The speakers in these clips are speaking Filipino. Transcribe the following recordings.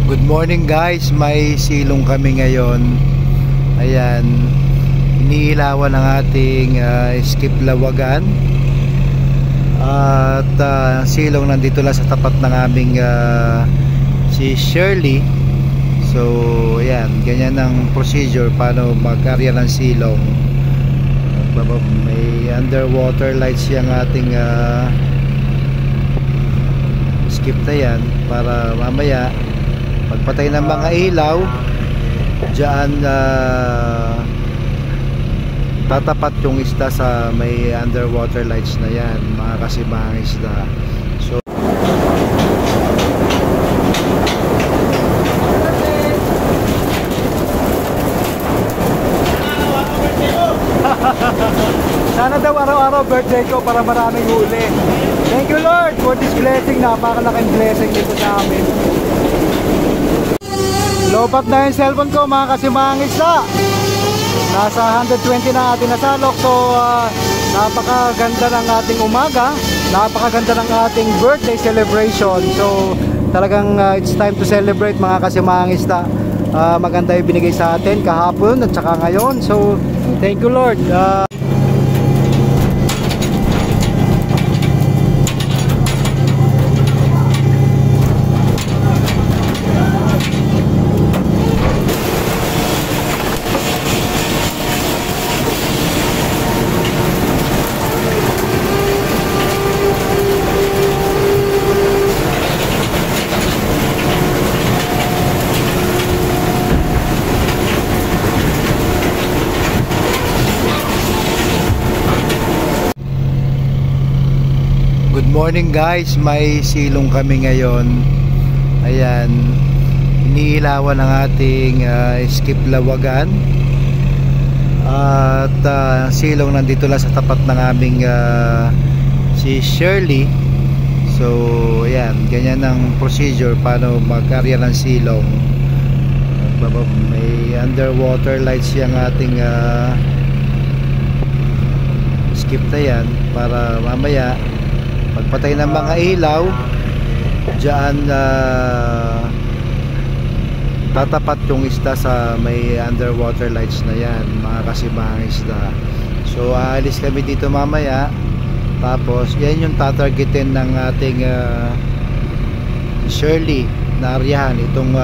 Good morning guys, may silong kami ngayon. Ayan, iniilawan ng ating skip lawagan. At silong nandito lang sa tapat ng aming si Shirley. So ayan, ganyan ang procedure paano mag-arya ng silong. May underwater lights yung ating skip na yan, para mamaya pagpatay ng mga ilaw diyan, tatapat yung isda sa may underwater lights na yan, mga kasibang isda. So sana daw araw-araw birthday ko para maraming huli. Thank you Lord for this blessing. Napakalaking blessing dito sa amin. Lobat na yung cellphone ko, mga kasimang isda. Nasa 120 na ating nasalok. So napakaganda ng ating umaga, napakaganda ng ating birthday celebration. So talagang it's time to celebrate, mga kasimang isda. Maganda yung binigay sa atin kahapon at saka ngayon. So thank you Lord. Good morning guys, may silong kami ngayon. Ayan, iniilawan ng ating skip lawagan. At silong nandito lang sa tapat ng aming si Shirley. So ayan, ganyan ang procedure paano mag-arya ng silong. May underwater lights yung ating skip na yan, para mamaya pagpatay ng mga ilaw diyan, tatapat yung isda sa may underwater lights na yan, mga kasibang isda. So aalis kami dito mamaya, tapos yan yung tatargetin ng ating Shirley na aryahan, itong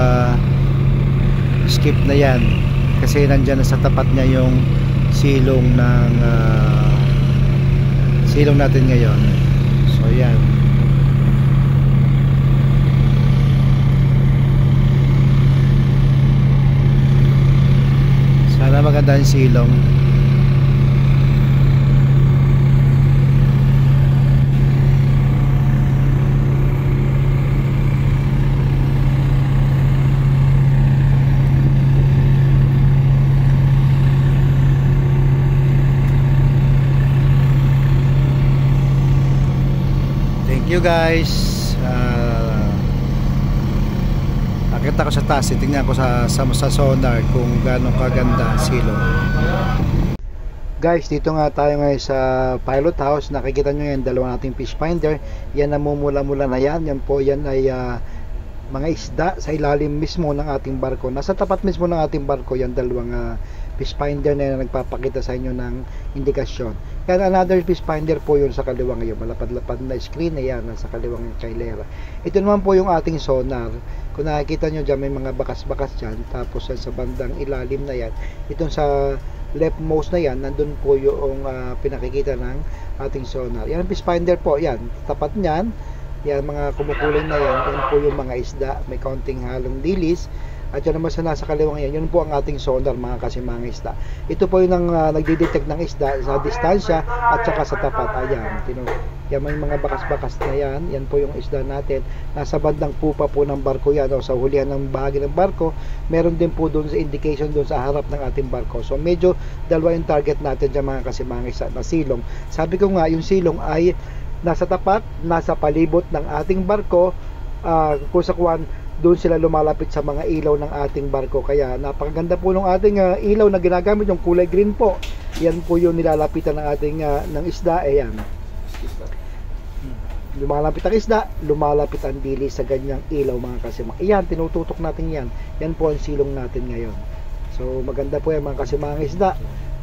skip na yan, kasi nandyan sa tapat niya yung silong ng silong natin ngayon. So yan, sana maganda yung silong. You guys, nakita ko sa taas, tingnan ko sa sonar kung gaano kaganda silong. Guys, dito nga tayo ngayon sa pilot house. Nakikita nyo yan, dalawang nating fish finder. Yan, namumula-mula na yan. Yan po, yan ay mga isda sa ilalim mismo ng ating barko. Nasa tapat mismo ng ating barko yan, dalawang fish finder na yan, nagpapakita sa inyo ng indikasyon. Kaya another fish finder po yun sa kaliwang ngayon, malapad-lapad na screen na yan sa kaliwang kailera. Ito naman po yung ating sonar. Kung nakikita nyo dyan, may mga bakas-bakas dyan. Tapos sa bandang ilalim na yan, itong sa leftmost na yan, nandun po yung pinakikita ng ating sonar. Yan ang fish finder po, yan, tapat nyan. Yan, mga kumukulay na yan, yan po yung mga isda, may kaunting halong dilis. At yan naman sa nasa kaliwang yan, yun po ang ating sonar, mga kasimang isda. Ito po yung nagdidetect ng isda sa distansya at saka sa tapat. Ayan, yan, may mga bakas-bakas na yan. Yan po yung isda natin. Nasa bandang pupa po ng barko yan, o sa hulihan ng bahagi ng barko. Meron din po doon sa indication doon sa harap ng ating barko. So medyo dalawa yung target natin dyan, mga kasimang isda, na silong. Sabi ko nga, yung silong ay nasa tapat, nasa palibot ng ating barko, kung sa kuwan, doon sila lumalapit sa mga ilaw ng ating barko. Kaya napakaganda po ng ating ilaw na ginagamit, yung kulay green po. Yan po yung nilalapitan ng ating ng isda. Ayan. lumalapit ang isda, lumalapit ang dili sa ganyang ilaw mga kasimang. Iyan, tinututok natin yan. Yan po ang silong natin ngayon. So maganda po yan mga kasimang isda.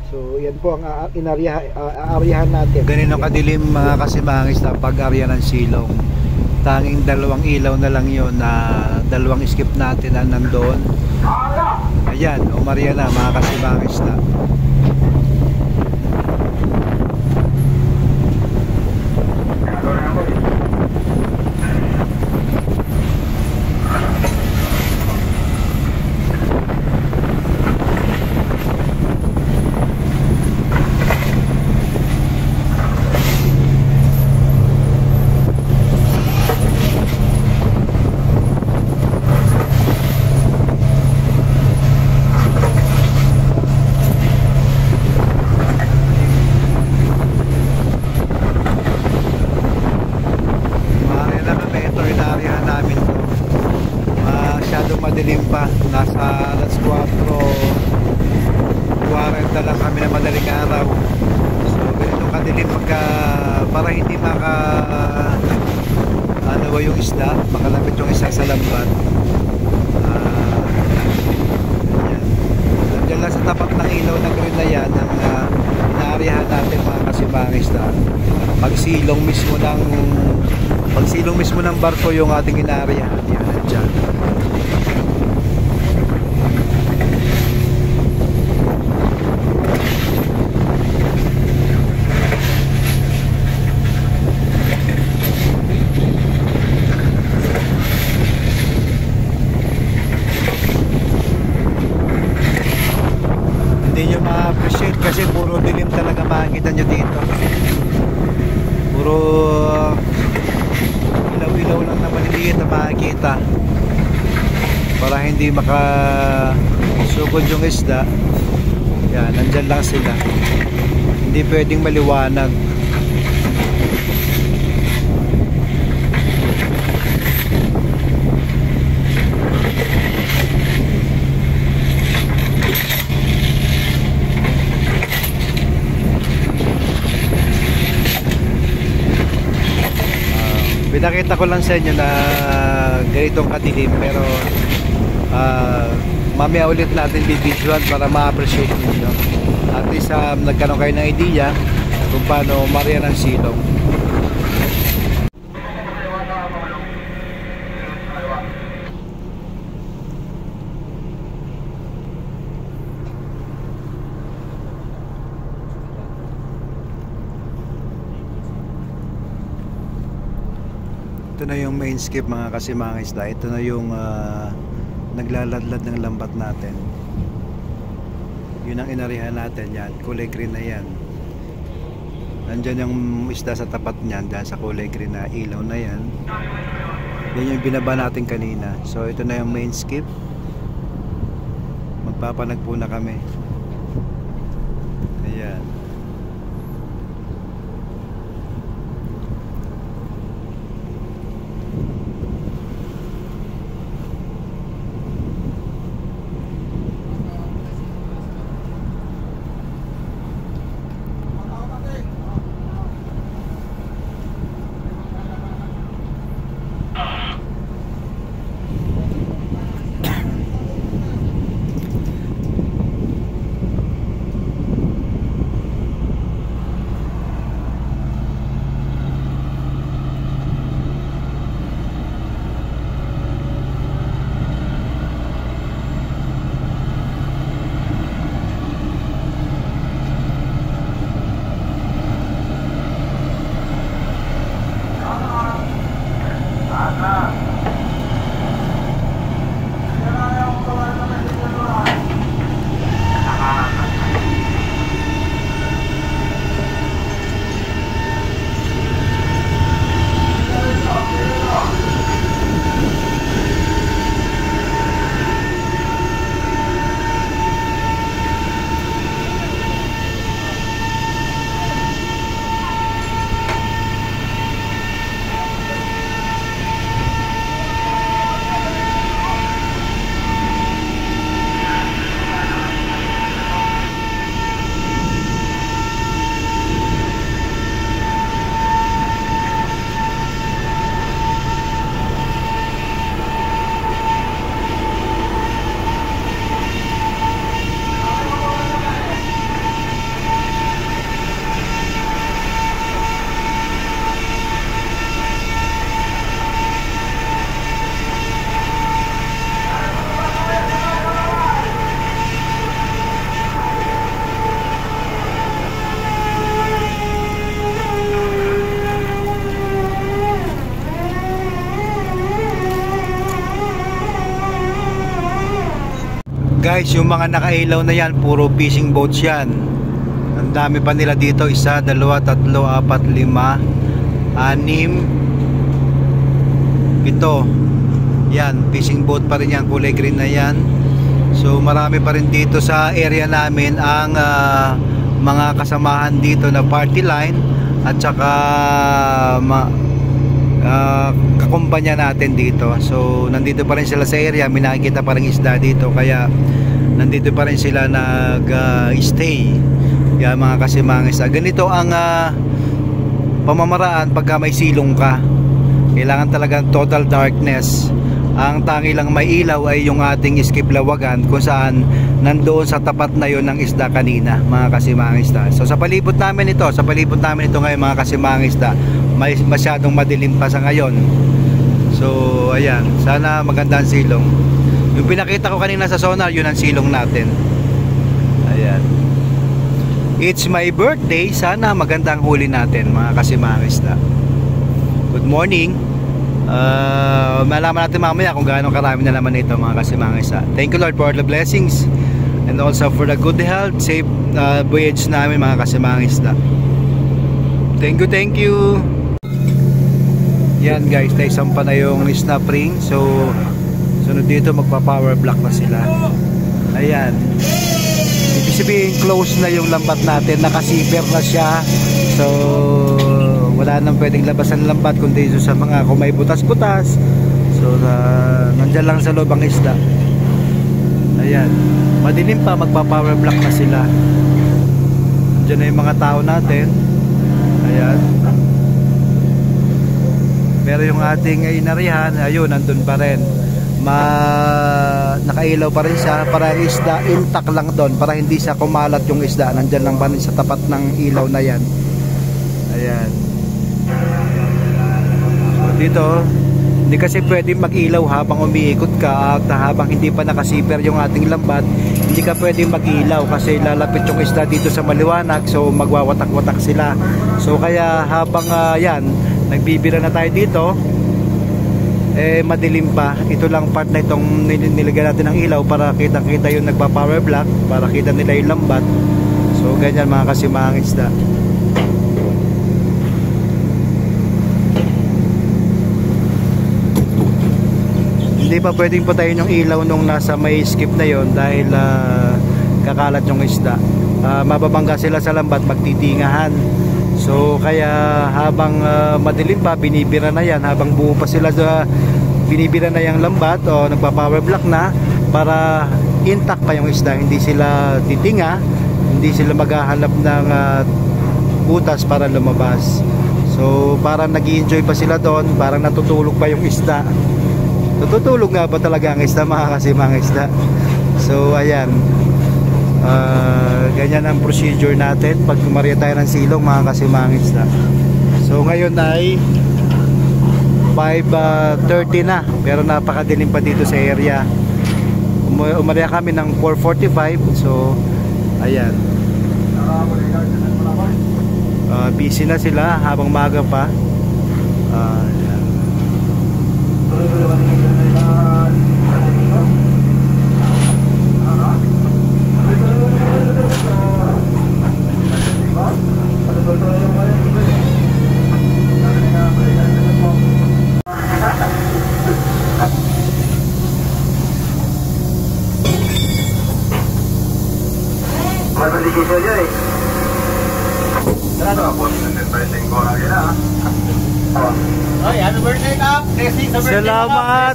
So yan po ang aaryahan natin. Ganito kadilim mga kasimang isda pag arya ng silong. Tanging dalawang ilaw na lang yun na dalawang skip natin na nandoon. Ayan, umarya na mga kasimang isda. Madilim pa, nasa alas 4:40 lang kami na madaling araw. So ganito kadilim pagka para hindi ano ba yung isda, makalapit yung isa sa lambat. Nandiyan lang sa tapat ng ilaw na green na yan ang inaaryahan natin mga kasimang isda. Pagsilong mismo ng barko yung ating inaaryahan. Yan, nandiyan. Hindi nyo ma-appreciate kasi puro dilim talaga makikita nyo dito. Puro ilaw-ilaw lang na maliliit na makikita para hindi makasugod yung isda. Yan, nandyan lang sila, hindi pwedeng maliwanag. Pinakita ko lang sa inyo na ganitong kadilim, pero mamaya ulit natin bibidyoan para ma-appreciate ninyo. At least nagkaroon kayo ng idea kung paano umarya ng silong. Ito na yung main skip mga kasimang isda. Ito na yung naglaladlad ng lambat natin. Yun ang inarihan natin. Yan, kulay green na yan. Nandyan yung isda sa tapat niyan, dyan sa kulay green na ilaw na yan. Yan yung binaba natin kanina. So ito na yung main skip. Magpapanagpo na kami. Ayan. Guys, yung mga nakailaw na yan, puro fishing boats yan. Ang dami pa nila dito. 1, 2, 3, 4, 5, 6, 7, 7. Yan, fishing boat pa rin yan. Kulay green na yan. So marami pa rin dito sa area namin ang mga kasamahan dito na party line. At saka kakumpanya natin dito. So nandito pa rin sila sa area. May nakikita pa rin isda dito. Kaya nandito pa rin sila nag-stay. Yan mga kasimangis. Ganito ang pamamaraan pagka may silong ka. Kailangan talagang total darkness. Ang tangi lang may ilaw ay yung ating iskiblawagan kung saan nandoon sa tapat na yon ng isda kanina mga kasimangista. So sa palibot namin ito ngayon mga kasimangista, may masyadong madilim pa sa ngayon. So ayan, sana maganda ang silong. Yung pinakita ko kanina sa sonar, yun ang silong natin. Ayan. It's my birthday, sana maganda ang huli natin mga kasimangista. Good morning. Malaman natin mamaya kung gaano karami na naman ito mga kasimangista. Thank you Lord for the blessings and also for the good health, safe voyage namin mga kasimangista. Thank you. Yan guys, naisampa na yung snap ring. So sunod dito magpa-power block na sila. Ayan. Ibig sabihin close na yung lambat natin, nakasiper na siya. So wala nang pwedeng labasan ng lambat kundi sa mga kung may butas-butas. So nandyan lang sa loob ang isda. Ayan, madilim pa, magpa-power block na sila. Diyan na yung mga tao natin. Ayan. Pero yung ating inarihan, ayun, nandun pa rin. Nakailaw pa rin siya para yung isda intact lang doon, para hindi siya kumalat yung isda. Nandyan lang pa rin sa tapat ng ilaw na yan. Ayan. So dito, hindi kasi pwede mag-ilaw habang umiikot ka at habang hindi pa nakasiper yung ating lambat. Hindi ka pwede mag-ilaw kasi lalapit yung isda dito sa maliwanag, so magwawatak-watak sila. So kaya habang yan, nagbibira na tayo dito, madilim pa. Ito lang part na itong nilagyan natin ng ilaw para kitang-kita yung nagpa-power block, para kita nila yung lambat. So ganyan mga kasimahang isda. Hindi pa pwedeng patayin yung ilaw nung nasa may skip na yon dahil kakalat yung isda. Mababangga sila sa lambat, magtitingahan. So kaya habang madilim pa, binibira na yan. Habang buo pa sila binibira na yung lambat o nagpa-power block na para intact pa yung isda. Hindi sila titinga, hindi sila maghahanap ng butas para lumabas. So parang nag-i-enjoy pa sila doon, parang natutulog pa yung isda. Natutulog nga ba talaga ang isda mga kasimang isda? So ayan, ganyan ang procedure natin pag kumarya tayo ng silong mga kasimang isda. So ngayon ay 5:30 na, pero napakadilim pa dito sa area. Umarya kami ng 4:45. So ayan, busy na sila habang maga pa. Ayan.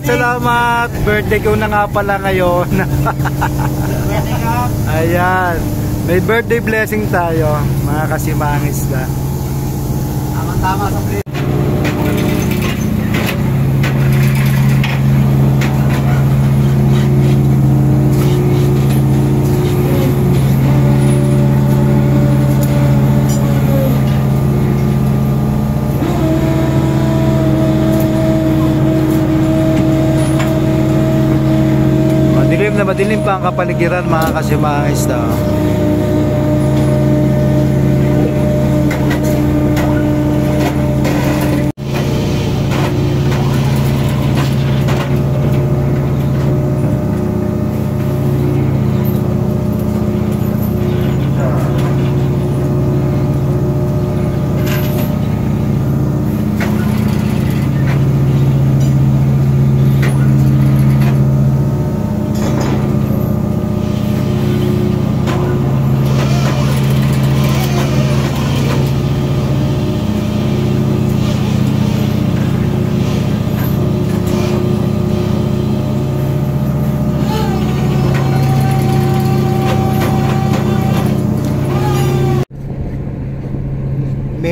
Salamat. Birthday ko na nga pala ngayon. Ayan, may birthday blessing tayo mga kasimahang isda. Tama sa plate. Madilim pa ang kapaligiran mga kasimahang isda.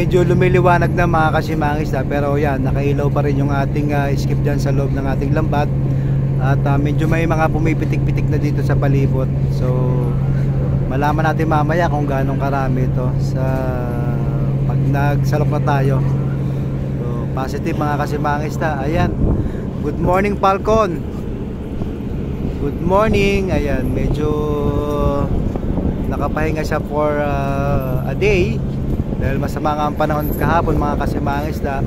medyo lumiliwanag na mga kasimangis pero yan, nakailaw pa rin yung ating skip dyan sa loob ng ating lambat. At medyo may mga pumipitik-pitik na dito sa palibot. So malaman natin mamaya kung gaano karami ito sa pag nagsalok na tayo. So positive mga kasimangista. Ayan, good morning Falcon, good morning. Ayan, medyo nakapahinga siya for a day dahil masama nga ang panahon kahapon mga kasimangista.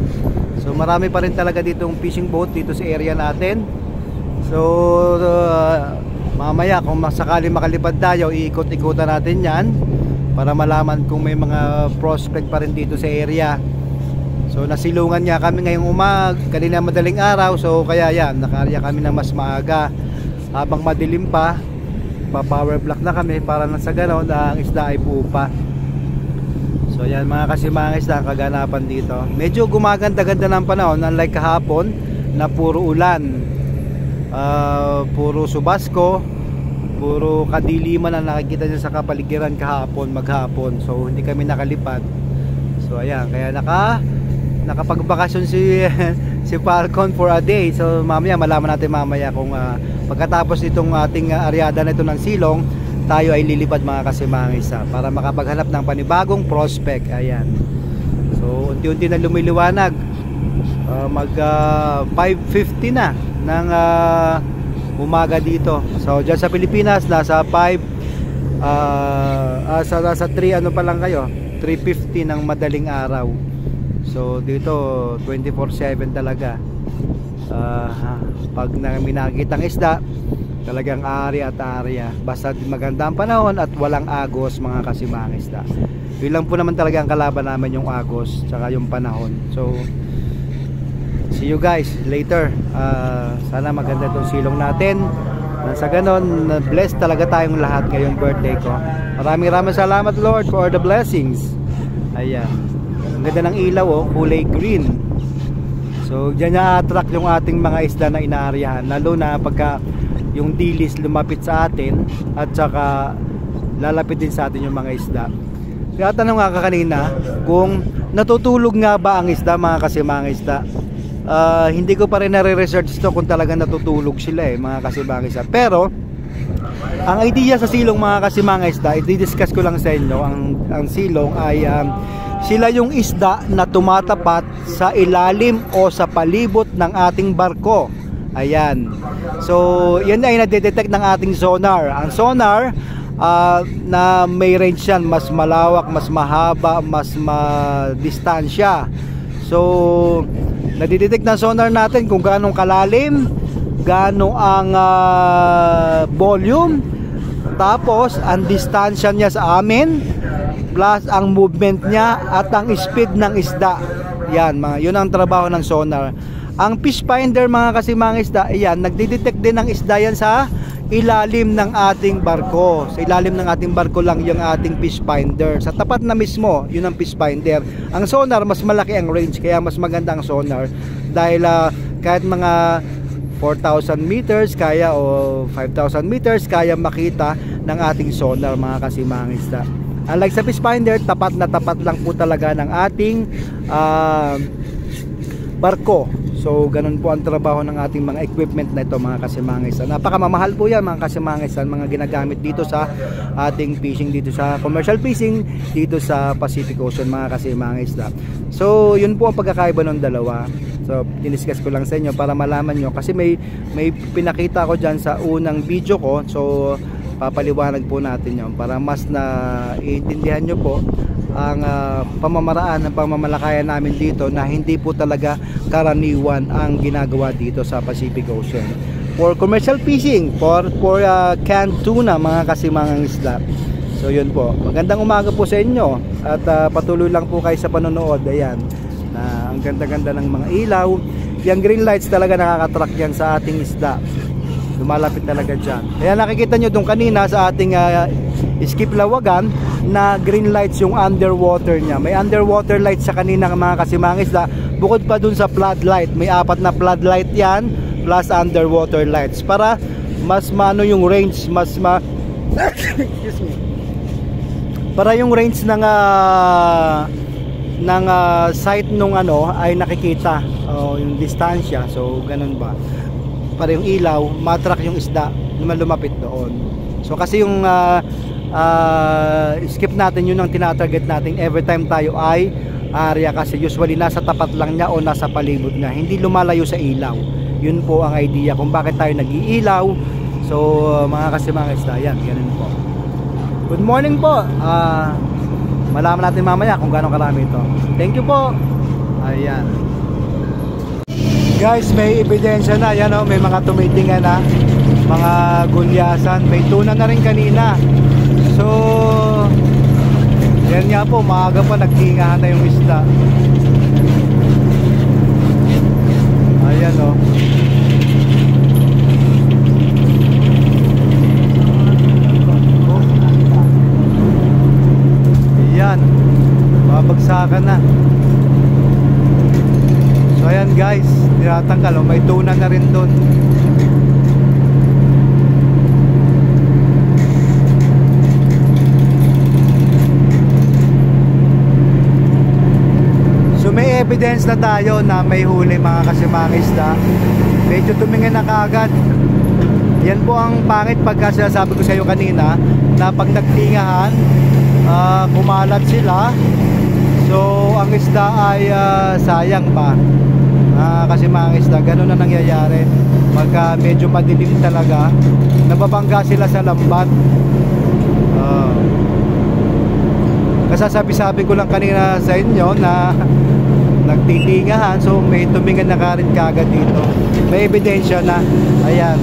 So marami pa rin talaga ditong fishing boat dito sa area natin. So mamaya kung sakali makalipad tayo, iikot-ikutan natin yan para malaman kung may mga prospect pa rin dito sa area. So nasilungan niya kami ngayong kanina madaling araw. So kaya yan, nakarya kami na mas maaga habang madilim pa. Pa-power block na kami para nang sa ganon ang isda ay buo pa. So yan mga kasimangis ang kaganapan dito. Medyo gumaganda-ganda ng panahon, unlike kahapon na puro ulan, puro subasco, puro kadiliman ang nakikita nyo sa kapaligiran kahapon, maghapon. So hindi kami nakalipad. So ayan, kaya nakapagbakasyon si Falcon for a day. So mamaya malaman natin mamaya kung pagkatapos itong ating aryada na ito ng silong, tayo ay lilipad mga kasimangis para makapaghanap ng panibagong prospect. Ayan, so unti-unti na lumiliwanag. Mag 5:50 na ng umaga dito. So dyan sa Pilipinas nasa 5 nasa 3 ano pa lang kayo, 3:50 ng madaling araw. So dito 24/7 talaga. Pag may nakikitang isda, talagang ari at arya, basta maganda ang panahon at walang agos mga kasimangista. Yun lang po naman talaga ang kalaban namin, yung agos tsaka yung panahon. So see you guys later. Sana maganda itong silong natin. Sa ganon, blessed talaga tayong lahat ngayong birthday ko. Maraming salamat Lord for the blessings. Ayan, ang ganda ng ilaw, kulay green. So dyan na-attract yung ating mga isda na inaaryahan, lalo na pagka yung dilis lumapit sa atin at saka lalapit din sa atin yung mga isda. Kaya tanong nga kanina kung natutulog nga ba ang isda mga kasimangista. Hindi ko pa rin nare-research ito kung talaga natutulog sila mga kasimangista. Pero ang idea sa silong mga kasimangista, i-discuss ko lang sa inyo. Ang silong ay sila yung isda na tumatapat sa ilalim o sa palibot ng ating barko. Ayan, so yan ay nadedetect ng ating sonar. Ang sonar na may range yan, mas malawak, mas mahaba, mas madistansya. So nadidetect ng sonar natin kung gaano kalalim, gaano ang volume, tapos ang distansya niya sa amin, plus ang movement niya at ang speed ng isda. Yan, yun ang trabaho ng sonar. Ang fish finder mga kasimangista, ayan, nagdidetect din ng isda yan sa ilalim ng ating barko. Sa ilalim ng ating barko lang yung ating fish finder. Sa tapat na mismo, yun ang fish finder. Ang sonar, mas malaki ang range, kaya mas maganda ang sonar. Dahil kahit mga 4,000 meters kaya o 5,000 meters kaya makita ng ating sonar mga kasimangista. Unlike sa fish finder, tapat na tapat lang po talaga ng ating barko. So ganun po ang trabaho ng ating mga equipment na ito mga kasimangista. Napakamamahal po yan mga kasimangista, mga ginagamit dito sa ating fishing, dito sa commercial fishing, dito sa Pacific Ocean mga kasimangista. So yun po ang pagkakaiba ng dalawa. So diniscuss ko lang sa inyo para malaman nyo, kasi may pinakita ko dyan sa unang video ko. So papaliwanag po natin yun para mas na iintindihan nyo po ang pamamaraan ng pamamalakayan namin dito, na hindi po talaga karaniwan ang ginagawa dito sa Pacific Ocean for commercial fishing, for canned tuna mga kasimangang isda. So yun po, magandang umaga po sa inyo at patuloy lang po kayo sa panonood. Ayan, ang ganda-ganda ng mga ilaw. Yung green lights talaga nakaka-attract yan sa ating isda, lumalapit talaga dyan. Kaya nakikita nyo doon kanina sa ating skip lawagan na green lights yung underwater niya. May underwater lights sa kanina mga kasimangis na bukod pa dun sa floodlight. May 4 na floodlight yan plus underwater lights para mas maano yung range, mas excuse me, para yung range ng ng site nung ano ay nakikita yung distansya. So ganun ba para yung ilaw matrack yung isda na lumapit doon. So kasi yung skip natin yun ang tinatarget natin every time tayo ay area, kasi usually nasa tapat lang niya o nasa palibot niya, hindi lumalayo sa ilaw. Yun po ang idea kung bakit tayo nag-iilaw. So mga isda, yan, ganun po. Good morning po. Malaman natin mamaya kung gaano karami ito. Thank you po. Ayan. Guys, may ebidensya na. Yan, may mga tumitingan na. Mga gulyasan. May tuna na rin kanina. So, yan nga po. Maaga pa nagtingahan na yung isda. Ayan, Ayan, babagsakan na. So ayan guys, tinatanggal, may tuna na rin doon. So may evidence na tayo na may huli mga isda. Medyo tumingin na kaagad. Yan po ang pangit pagka sinasabi ko sa iyo kanina na pag nagtingahan, kumalat sila. So ang isda ay sayang pa. Kasi mga isda, ganun na nangyayari. Pagka medyo madilim talaga, nababangga sila sa lambat. Kasasabi-sabi ko lang kanina sa inyo na nagtitingahan. So may tumingan na ka rin kaagad dito. May ebidensya na. Ayan.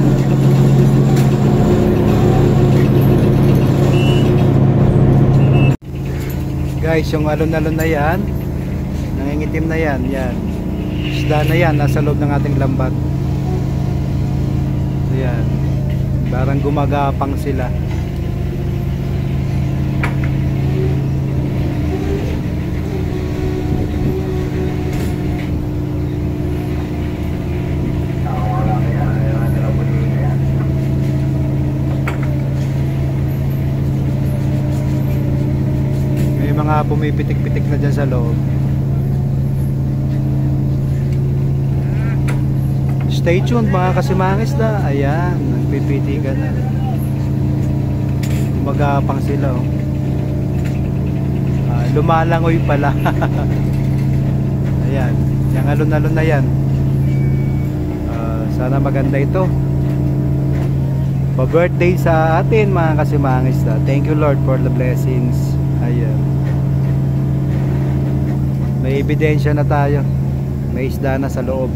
Guys, yung alon-alon na yan, nangingitim na yan, yan. Isda na yan, nasa loob ng ating lambat. Ayan. Parang gumagapang sila. Pumipitik-pitik na dyan sa loob. Stay tuned mga isda. Ayan, nagpipitikan na. Magapang sila lumalangoy pala. Ayan, yung alon-alon na yan. Sana maganda ito. Pa-birthday sa atin mga isda. Thank you Lord for the blessings. Ayan. May ebidensya na tayo. May isda na sa loob.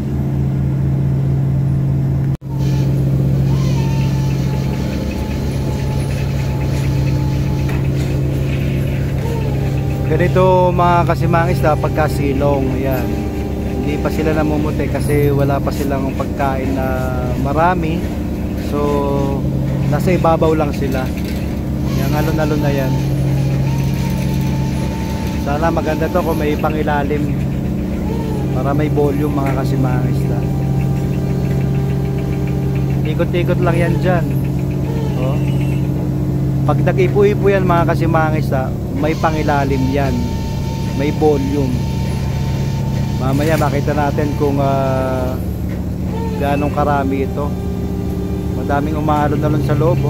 Ganito mga isda pagka silong. Ayan. Hindi pa sila namumuti kasi wala pa silang pagkain na marami. So nasa ibabaw lang sila. Yung alon-alon na yan. Sana maganda to kung may pangilalim para may volume mga isda. Ikot-ikot lang yan dyan. Pag nag-ipo-ipo yan mga isda, may pangilalim yan, may volume. Mamaya makita natin kung ganong karami ito. Madaming umaalon-alon sa loob.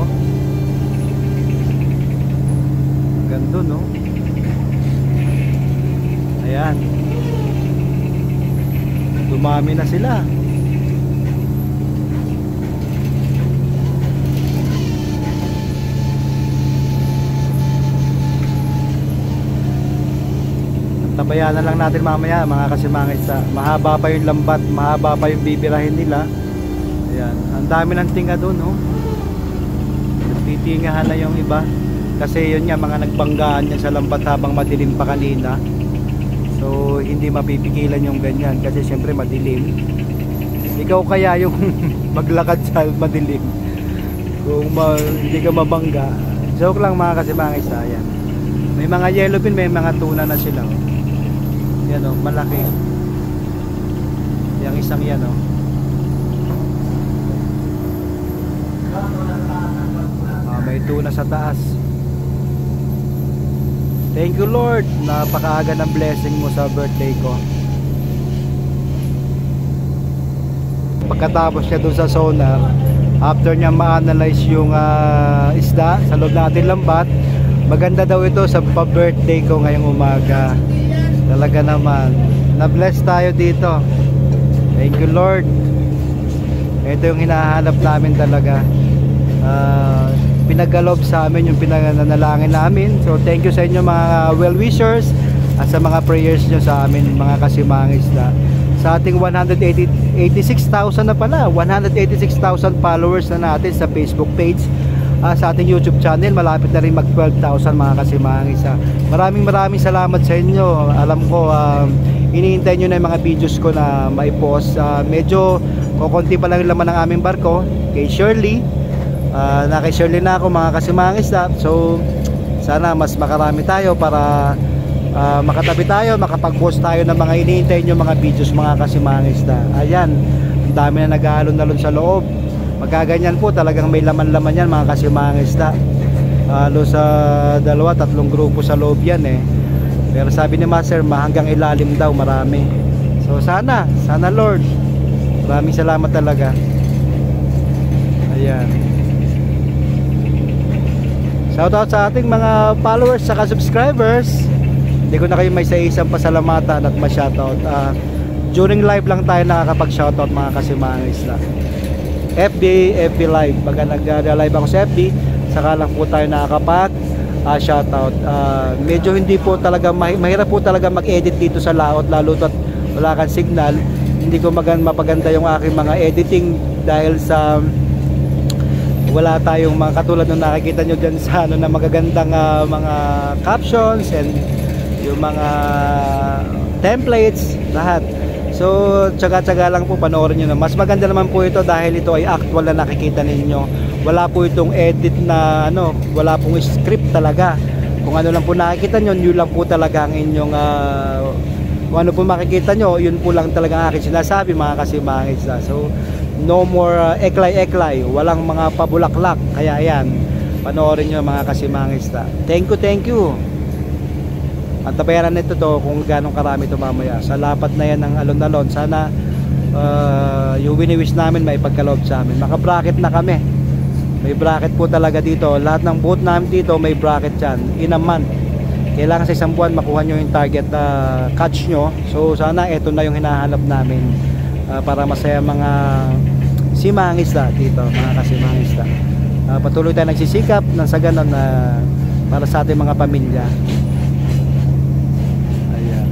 Ganda no. Ayan. Dumami na sila. Tabayan na lang natin mamaya mga isda. Mahaba pa yung lambat, mahaba pa yung bibirahin nila. Ayan. Ang dami ng tinga doon, titingahan na yung iba. Kasi yun nga, mga nagbanggaan yan sa lambat habang madilim pa kanina. So hindi mapipigilan yung ganyan kasi syempre madilim. Ikaw kaya yung maglakad sa madilim kung hindi ka mabangga. Joke lang mga isda. Yan. May mga yellowfin, may mga tuna na sila. Yan malaki. Yang isang yan may tuna sa taas. Thank you Lord, napakaaga ng blessing mo sa birthday ko. Pagkatapos niya dun sa sonar, after niya ma-analyze yung isda sa loob ng ating lambat, maganda daw ito sa pa-birthday ko ngayong umaga. Talaga naman, na-bless tayo dito. Thank you Lord. Ito yung hinahanap namin talaga. Pinagalob sa amin yung pinananalangin namin. So thank you sa inyo mga well-wishers at sa mga prayers nyo sa amin mga kasimangis na sa ating 186,000 na pala, 186,000 followers na natin sa Facebook page. Sa ating YouTube channel malapit na rin mag 12,000 mga kasimangis. Maraming salamat sa inyo. Alam ko iniintay nyo na yung mga videos ko na maipost. Medyo kukunti pa lang yung laman ng aming barko kay Shirley. Kay Shirley na ako mga kasimangis. So sana mas makarami tayo para makatabi tayo, makapag-post tayo ng mga iniintay nyo mga videos mga kasimangis. Ayan, ang dami na nag-aalon-alon sa loob. Magkaganyan po, talagang may laman-laman yan mga kasimangis. Halo sa 2-3 grupo sa loob yan eh. Pero sabi ni Master, hanggang ilalim daw marami. So sana Lord, maraming salamat talaga. Ayan. Shoutout sa ating mga followers saka subscribers. Hindi ko na kayo may isang pasalamatan at ma-shoutout. During live lang tayo nakakapag-shoutout mga kasimangis na. FB live. Pagka nag-live ako sa FB, saka lang po tayo nakakapag-shoutout. Medyo hindi po talaga, mahirap po talaga mag-edit dito sa laot, lalo at wala kang signal. Hindi ko mapaganda yung aking mga editing dahil sa wala tayong mga katulad nung nakikita nyo dyan sa na magagandang mga captions and yung mga templates, lahat. So tsaga-tsaga lang po, panoorin nyo na. Mas maganda naman po ito dahil ito ay actual na nakikita ninyo. Wala po itong edit na wala pong script talaga. Kung ano lang po nakikita nyo, yun lang po talaga ang inyong kung ano po makikita nyo, yun po lang talaga ang aking sinasabi mga kasimangis. So no more eklay-eklay, walang mga pabulaklak. Kaya ayan, panoorin nyo mga kasimangis. Thank you. At tabayaran nito to kung ganong karami ito mamaya. Sa lapat na yan ng alon-alon, sana yung wini-wish namin may pagkaloob sa amin. Maka-bracket na kami. May bracket po talaga dito. Lahat ng boat namin dito may bracket yan. In a month. Kailangan sa isang buwan makuha nyo yung target catch nyo. So sana ito na yung hinahanap namin para masaya mga simangisda dito, mga kasimangisda. Patuloy tayo nagsisikap nang sa ganon para sa ating mga pamilya. Ayan.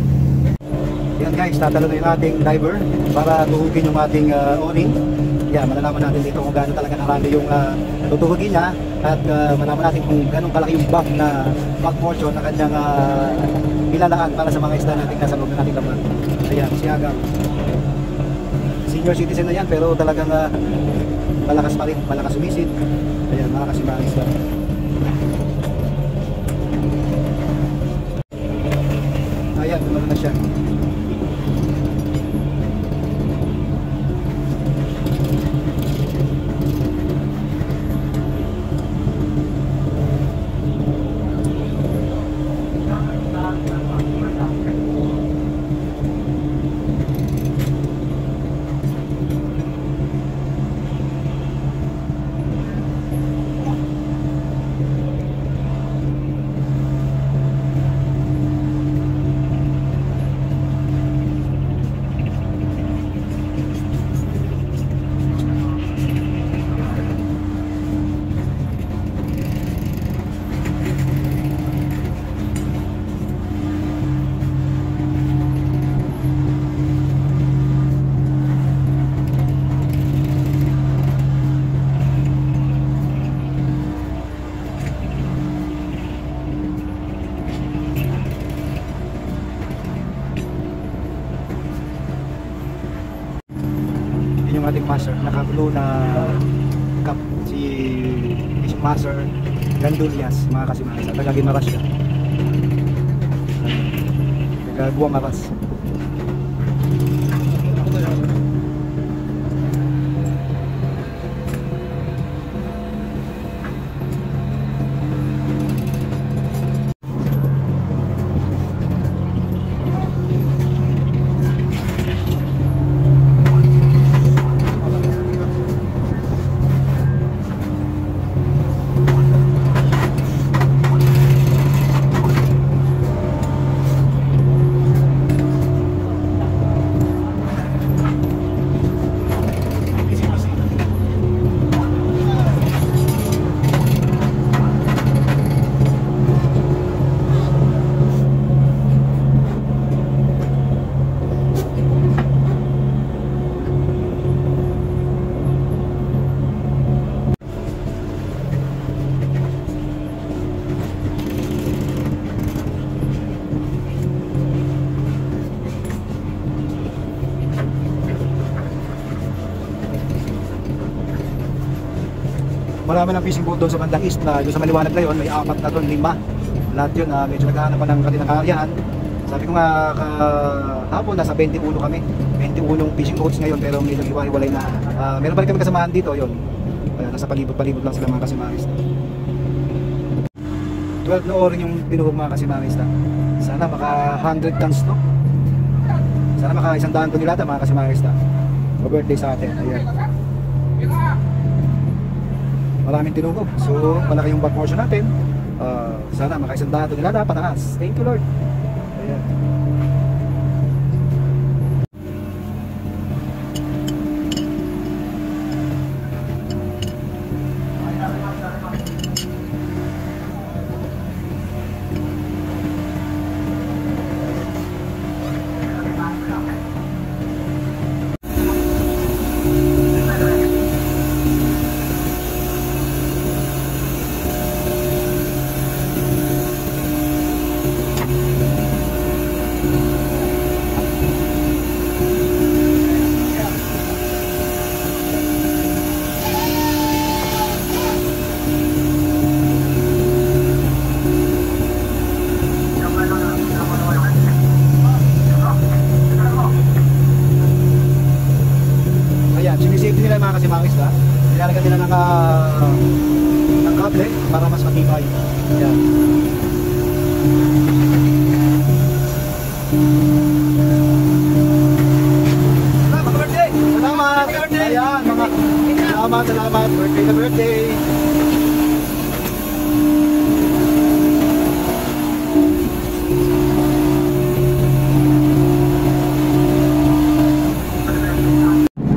Yan guys, tatalo na yung ating diver para tuhugin yung ating o-ring. Yan, malalaman natin dito kung gaano talaga karami yung tutuhugin niya at malaman natin kung gaano kalaki yung bag portion na kanyang nilalaan para sa mga isda natin nasa loob ng ating laman. Ayan, si Agang. Senior citizen na yan pero talagang malakas pa rin, malakas sumisid. Ayan, mga kasimangis lang. Ayan, gumano na siya. Yung ating master, naka-blue na cap si Master Gandulias, mga kasimangis. Taga-Gimaras siya. Taga-Guamaras. marami ng fishing boat doon sa bandang east na doon sa maliwanag na yun, may 4 na doon, 5. Lahat yun, medyo naghahanap pa ng kanilang kaaryahan. Sabi ko nga kahapon, nasa 21 kami. 21 fishing boats ngayon, pero medyo hiwa-hiwalay na. Meron pa rin kami kasamahan dito, yun. Nasa palibot-palibot lang sila mga kasimangista. 12 na oras yung pinuhog mga kasimangista. Sana maka 100 tons to. Sana maka 100 to nilata mga kasimangista. Pa-birthday sa atin, ayan. Maraming tinugog, so malaki yung back portion natin. Sana maka 100 to nilata, pataas. Thank you Lord. Ayan. Sinisafety nila mga kasimangis na. Nilalagyan nila ng kable para mas matibay. Ayan. Salamat, birthday! Salamat! Ayan, mga salamat. Birthday na birthday!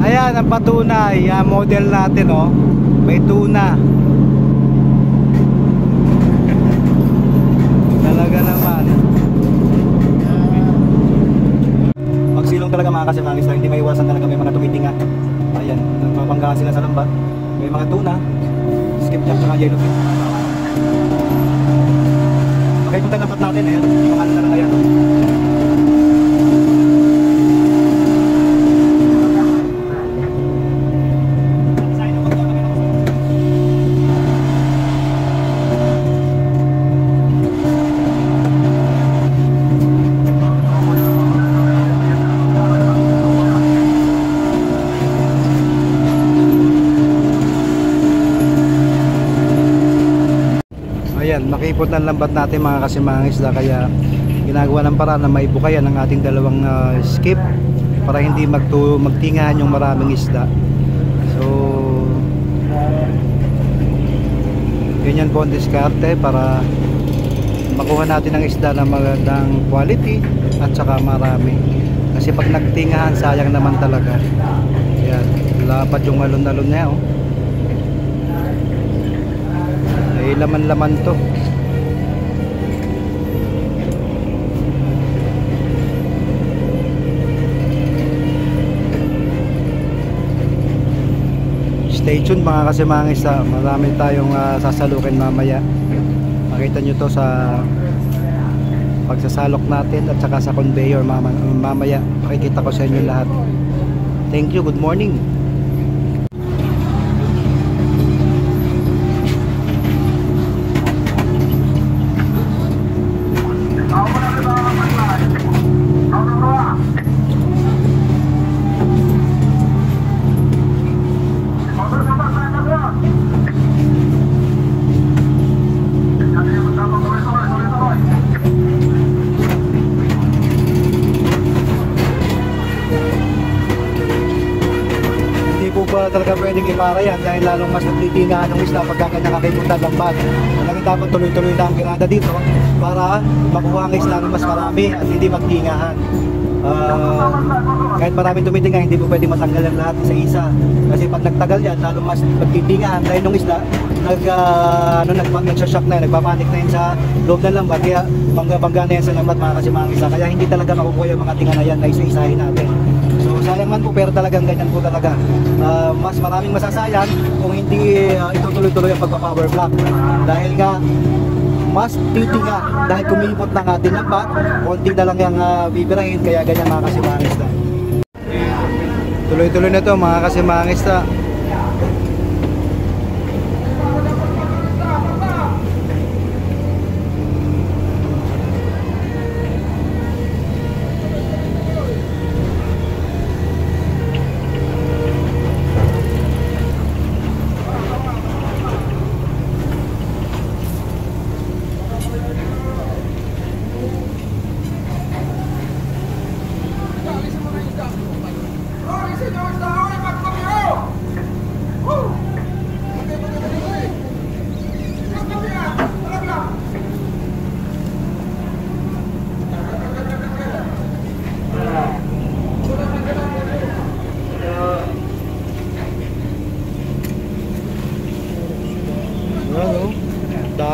Ayan ang patunay, model natin oh. May tuna. Talaga naman. Magsilong talaga mga kasimangis, hindi may iwasan talaga may mga tumitinga. Ayan, nagpapangga sila sa lambat. May mga tuna, skipjack at yellowfin. Okay, punta lambat natin ayan. Mga ano na lang ayan. Makipot ng lambat natin mga kasimangis isda, kaya ginagawa ng paraan na maibukayan ang ating dalawang skip para hindi magtingahan yung maraming isda. So ganyan po ang diskarte para makuha natin ang isda na magandang quality at saka marami, kasi pag nagtingahan sayang naman talaga. Ayan, lapad yung alon-alon niya oh. Laman-laman to. Stay tuned mga kasimangis, marami tayong sasalukin mamaya. Makita nyo to sa pagsasalok natin at saka sa conveyor mamaya. Makikita ko sa inyo lahat. Thank you, good morning. Talaga pwedeng ipara yan dahil lalong mas nagtitingaan ng isla pagka kanya kakipunta lambat. Talagang dapat tuloy-tuloy lang ang kirada dito para makuha ang isla ng mas marami at hindi magtingahan. Kahit maraming tumitinga, hindi po pwedeng matanggal ang lahat isa-isa, kasi pag nagtagal yan lalong mas magtitingahan dahil nung isla nagsashock na yan, nagpapanik na yan sa loob ng lambat, kaya bangga-bangga na yan sa lambat mga kasimangis, kaya hindi talaga makukuha yung mga tinga na yan na isa-isahin natin. So sayang man po, pero talagang ganyan po talaga. Mas maraming masasayang kung hindi itutuloy-tuloy ang pagpa-power block, dahil nga mas titinga dahil kumipot ng ating lambat, konti na lang yung bibirahin, kaya ganyan mga kasimangis na. Tuloy-tuloy na to mga kasimangis na.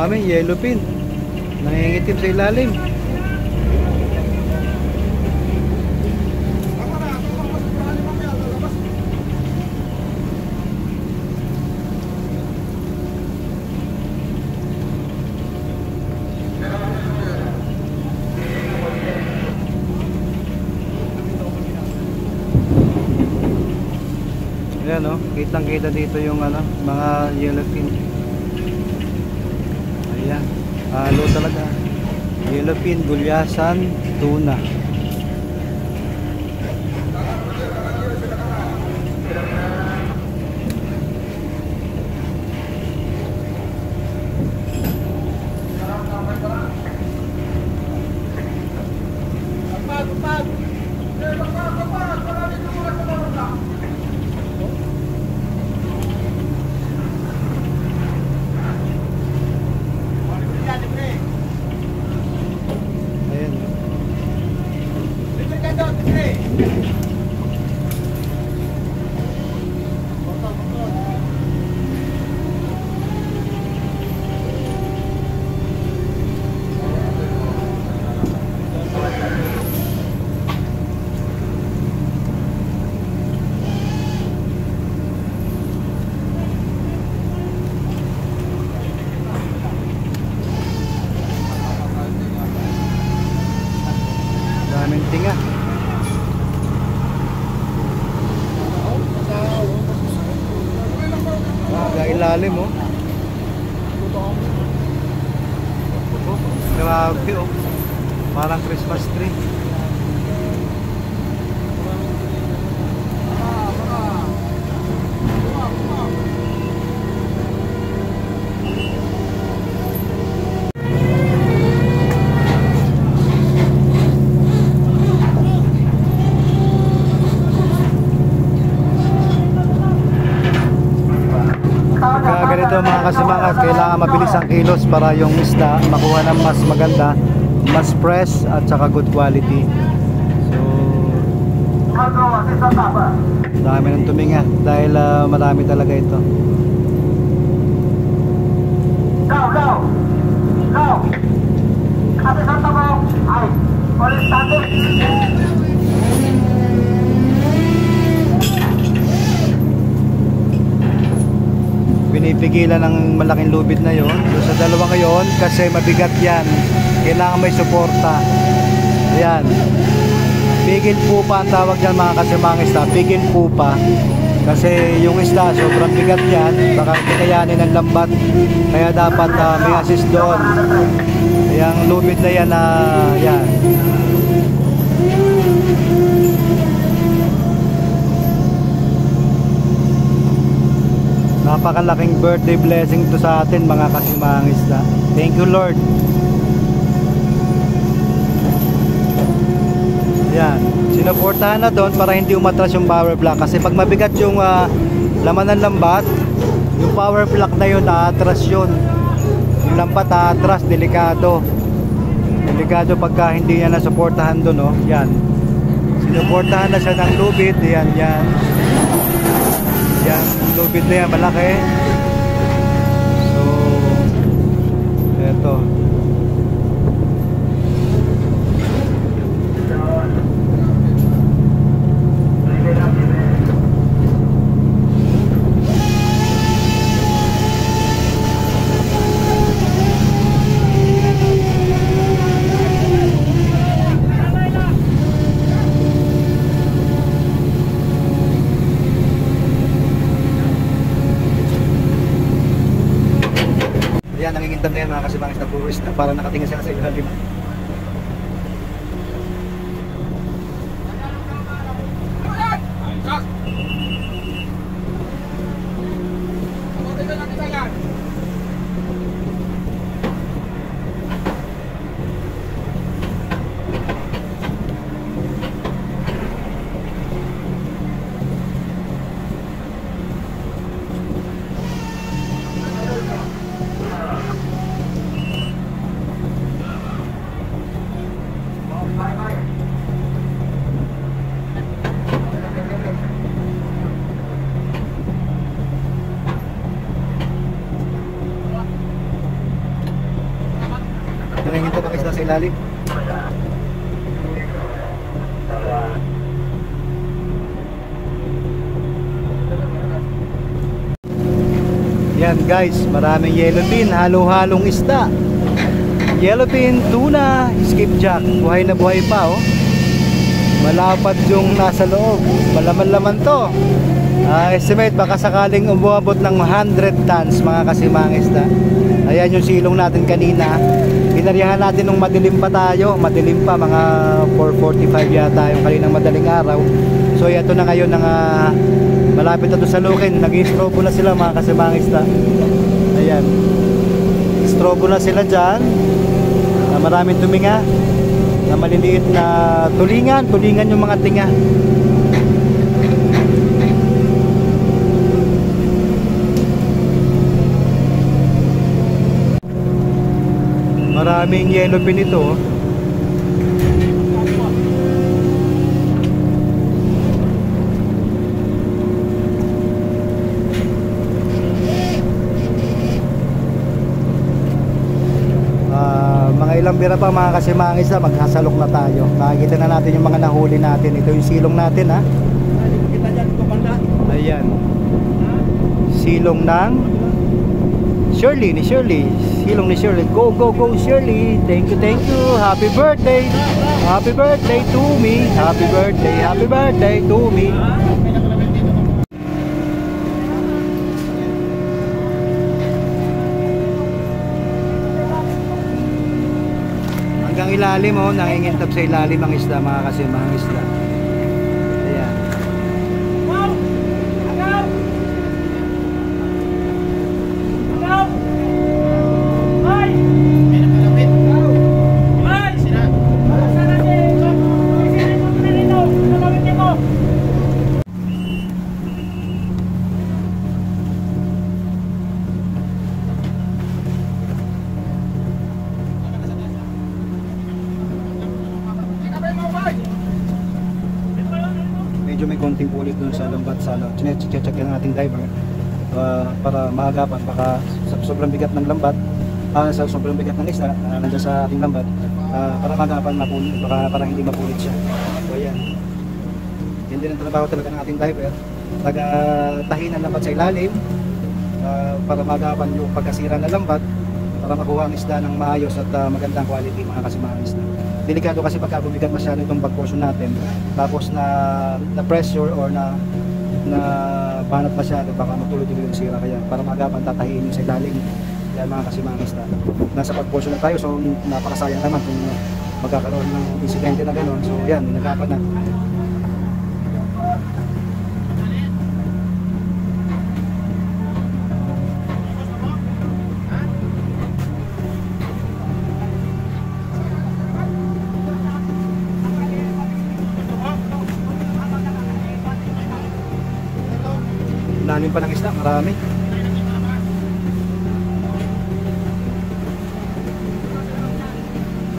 Dami, yellowfin. Nangingitim sa ilalim. Ayan o, kitang kita dito yung mga yellowfin. Ayan, halo talaga. Yellowfin, gulyasan, tuna. Daming tinga. Ilalim oh. Grabe oh. Parang Christmas tree. Ganito mga kasimangas, kailangan mabilis ang kilos para yung isda makuha ng mas maganda, mas fresh at saka good quality. So dami ng tuminga dahil marami talaga ito. Pinipigilan ng malaking lubid na yon. Sa dalawa ngayon kasi mabigat yan, kailangan may suporta. Ayan, pigil pupa ang tawag dyan mga kasimang isda. Pigil pupa kasi yung isda sobrang bigat yan, baka kikayanin ng lambat, kaya dapat may assist doon. Yung lubid na yan yan. Napakalaking birthday blessing to sa atin mga kasimang isda. Thank you Lord. Yan, sinuportahan na doon para hindi umatras yung power block. Kasi pag mabigat yung laman ng lambat, yung power block na yun, aatras yun. Yung lambat aatras, delikado. Delikado pagka hindi niya nasuportahan doon, oh. Yan, sinuportahan na siya ng lubid. Yan, yan. Yan, lubid na yan, malaki. So, eto. Yan, nangingintam na yan mga kasimangis na buwis na parang nakatingin sila sa ilalim. mga isda sa ilalim. Yan guys, maraming yellowfin, halo-halong isda. Yellowfin, tuna, skipjack, buhay na buhay pa oh. Malapad yung nasa loob, malaman-laman to. Estimate baka sakaling umabot ng 100 tons mga kasimang isda. Ayan yung silong natin kanina. Pinarihan natin nung madilim pa tayo, madilim pa, mga 4:45 yata yung kaninang madaling araw. So ito na ngayon ng malapit na to sa lukin, nag-strobo na sila mga kasimang isda. Ayan, strobo na sila dyan. Maraming tuminga na maliliit na tulingan yung mga tinga. Maraming yellowfin ito. Mga ilang bira pa mga kasimang isda, magsasalok na tayo. Makikita na natin yung mga nahuli natin. Ito yung silong natin ha. Ayan, silong ng Shirley, ni Shirley. Silong ni Shirley. Go, go, go Shirley. Thank you, thank you. Happy birthday. Happy birthday to me. Happy birthday to me. Hanggang ilalim oh, nangingintab sa ilalim ang isda mga kasimang isda. Ayan. Medyo may konting pulit dun sa lambat sa check ng ating diver para maagapan baka sobrang bigat ng lambat, sa sobrang bigat ng isda nandiyan sa ating lambat, para maagapan baka para hindi mapulit siya. So ayan, yan din ang trabaho talaga ng ating diver, tahin ang lambat sa ilalim para maagapan yung pagkasira ng lambat, para makuha ang isda ng maayos at magandang quality mga kasimang isda. Delikado kasi pagka bumigat masyado itong back portion natin, tapos na pressure or na banat masyado, baka magtuloy-tuloy yung sira. Kaya para maagapan tatahiin yung sa ilalim. Yan mga kasimang isda. Nasa back portion na tayo, so napakasayang naman kung magkakaroon ng insidente na gano'n. So yan, nagapan na. Lalim pa ng isda, marami.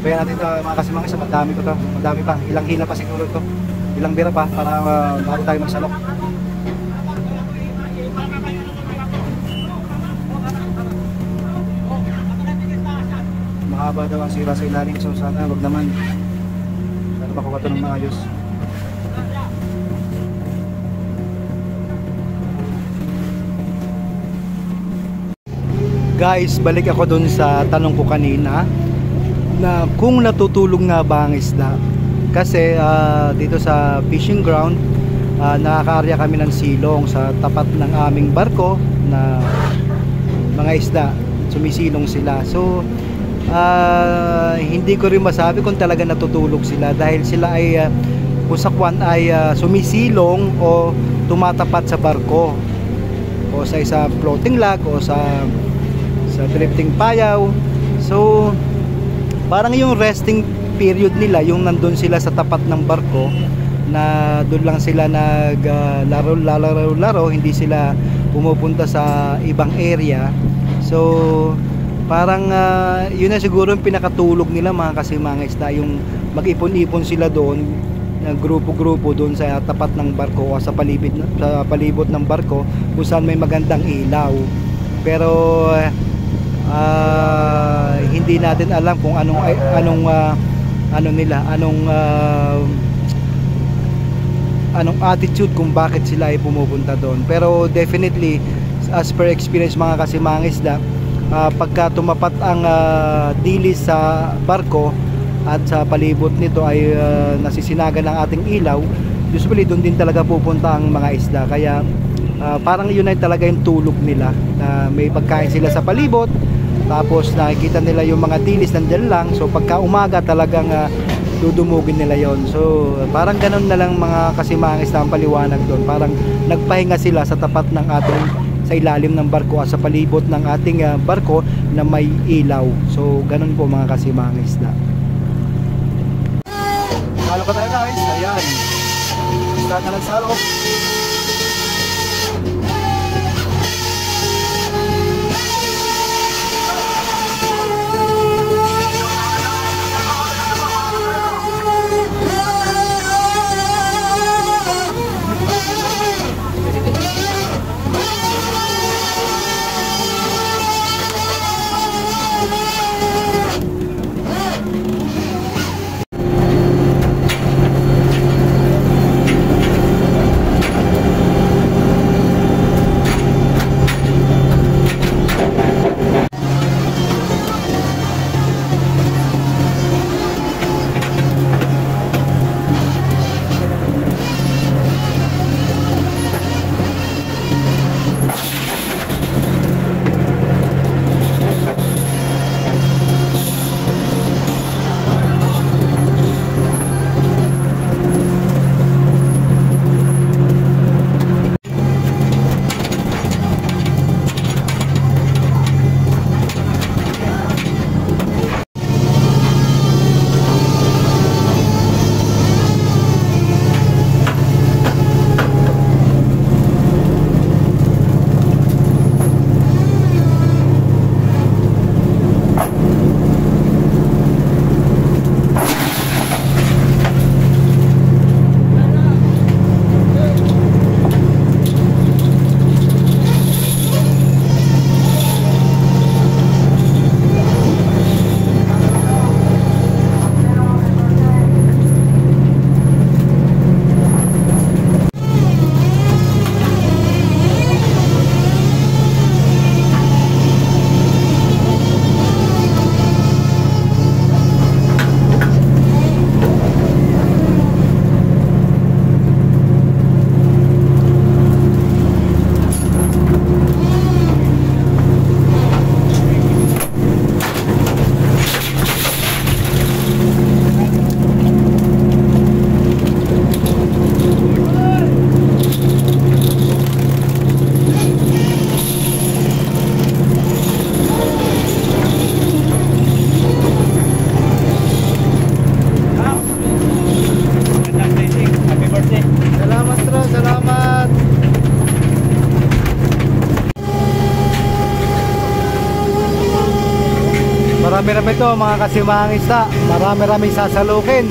Kaya natin ito mga kasimang isda, madami pa. Ilang hila pa siguro ito. Ilang bira pa para bago tayo magsalok. Mahaba daw ang sira sa ilalim, so sana wag naman. Sana makuha ito ng maayos. Guys, balik ako dun sa tanong ko kanina na kung natutulog nga ba ang isda. Kasi dito sa fishing ground, nakaka-area kami ng silong sa tapat ng aming barko na mga isda, sumisilong sila. So hindi ko rin masabi kung talaga natutulog sila, dahil sila ay kung sa kwan ay sumisilong o tumatapat sa barko o sa isa floating log o sa drifting payaw. So parang yung resting period nila, yung nandun sila sa tapat ng barko, na doon lang sila naglaro, hindi sila pumupunta sa ibang area. So parang yun na siguro yung pinakatulog nila mga kasimang isda, yung mag-ipon-ipon sila doon, grupo-grupo doon sa tapat ng barko o sa palibot ng barko kung saan may magandang ilaw. Pero hindi natin alam kung anong attitude kung bakit sila ay pumupunta doon. Pero definitely, as per experience mga kasimangisda, pagka tumapat ang dilis sa barko at sa palibot nito ay nasisinagan ng ating ilaw, usually doon din talaga pupunta ang mga isda. Kaya parang yun ay talaga yung tulog nila, na may pagkain sila sa palibot, tapos nakikita nila yung mga dilis nandyan lang. So pagka umaga talagang dudumugin nila yon. So parang ganun na lang mga kasimangis na ang paliwanag doon. Parang nagpahinga sila sa tapat ng ating, sa ilalim ng barko at sa palibot ng ating barko na may ilaw. So ganun po mga kasimangis na. Salo ka tayo guys. Ayan, start na ng salo. Marami-rami ito mga kasimangista, marami-rami sasalukin,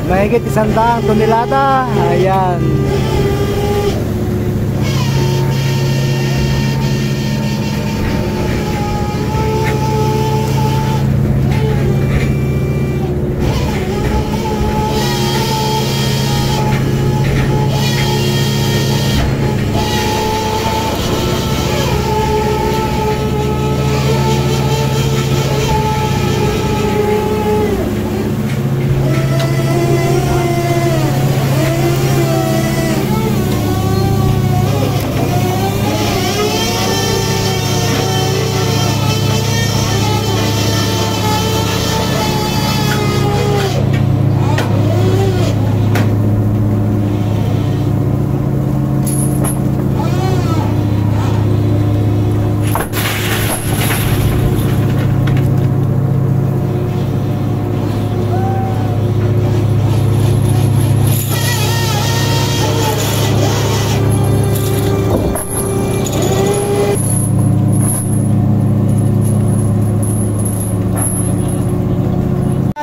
mahigit 100 tonelada. Ayan.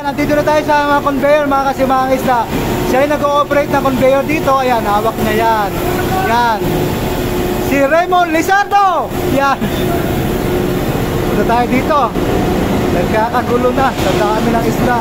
Nandito na tayo sa mga conveyor mga kasimangis na siya ay nag-ooperate ng conveyor dito. Ayan, hawak na yan. Yan. Si Raymond Lizardo. Yan. Punta tayo dito. Nagkakagulo na sa dami ng isda.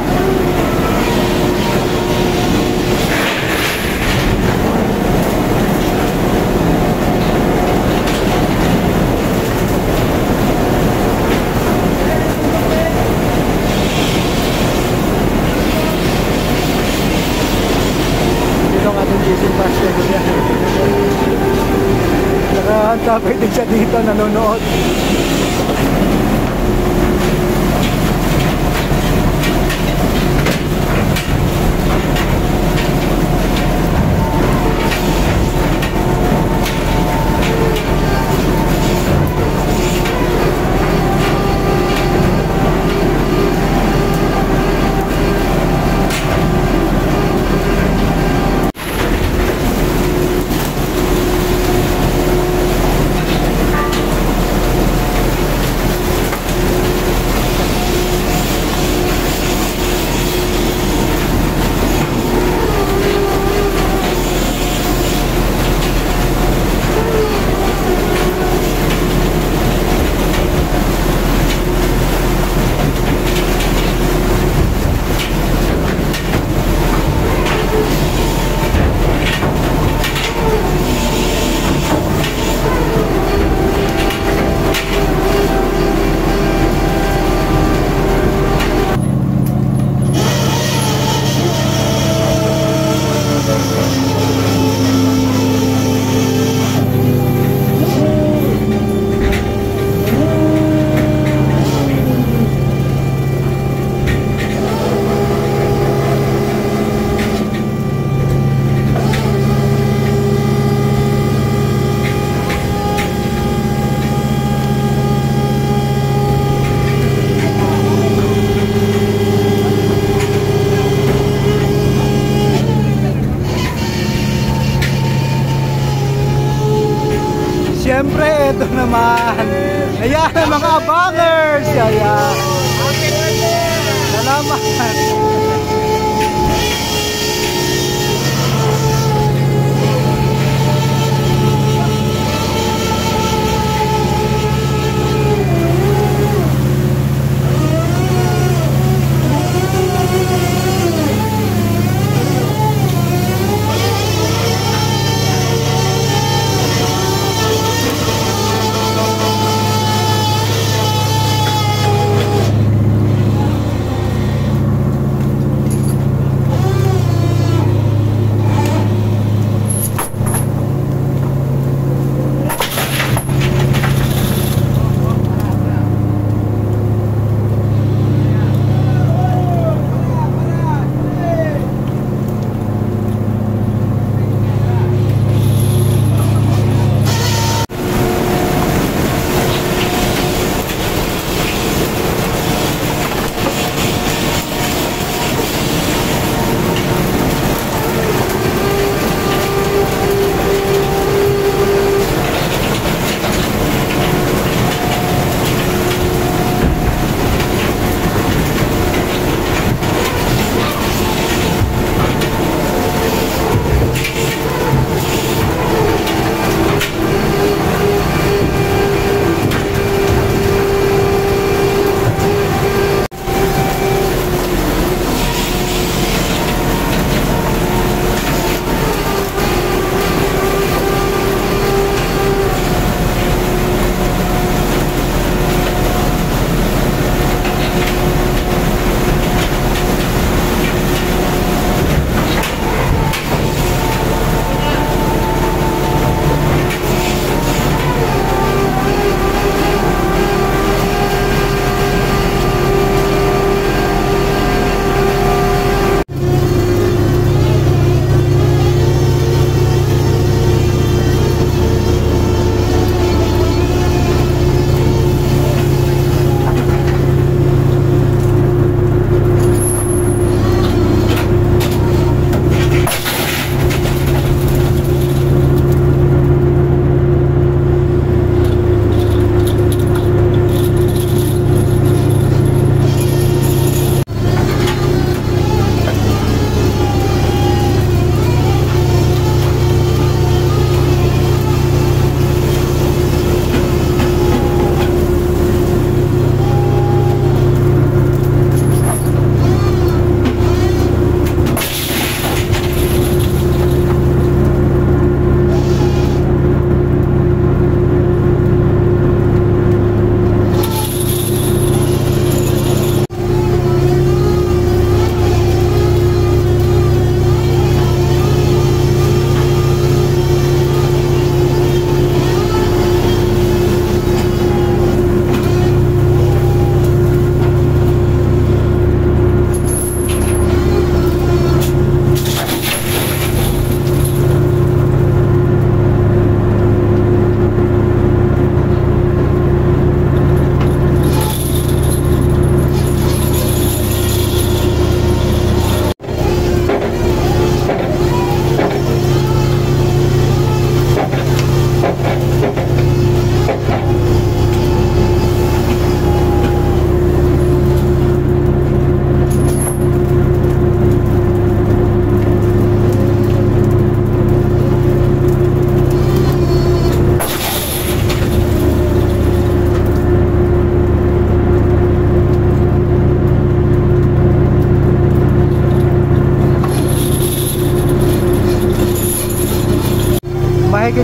Dito ang ating fishing basket. Nakahantapay din siya dito, nanonood. Siyempre, ito naman. Ayan, mga abangers. Ayan. Salamat.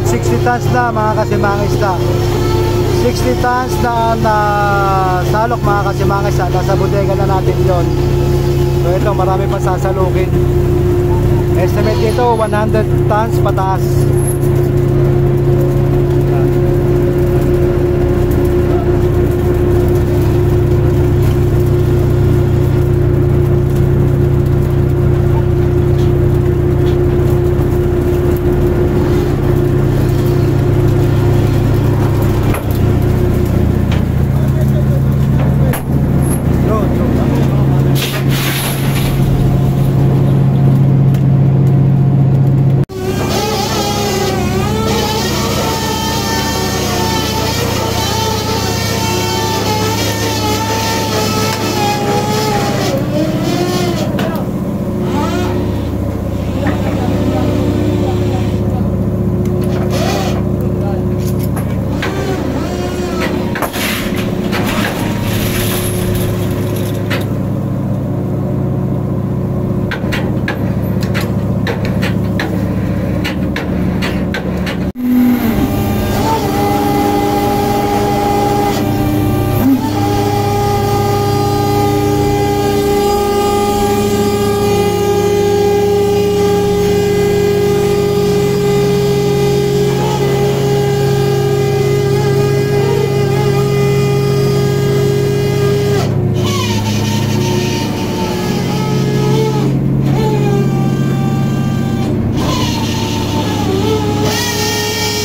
60 tons na mga kasimangista. 60 tons na salok mga kasimangista. Nasa bodega na natin yon. So ito, marami pa sasalukin. Estimate dito 100 tons pataas.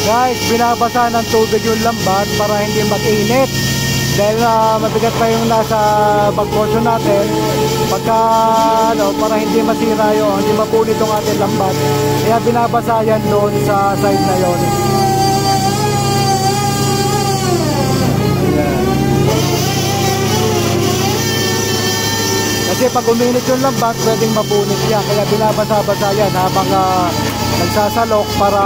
Guys, binabasa ng tubig yung lambat para hindi mag-init. Dahil mabigat pa yung nasa bag portion natin. Pagka, para hindi masira yun, hindi mapunit yung ating lambat. Kaya binabasa yan doon sa side na yun. Ayan. Kasi pag uminit yung lambat, pwedeng mapunit yan. Kaya binabasa-basa yan habang nagsasalok para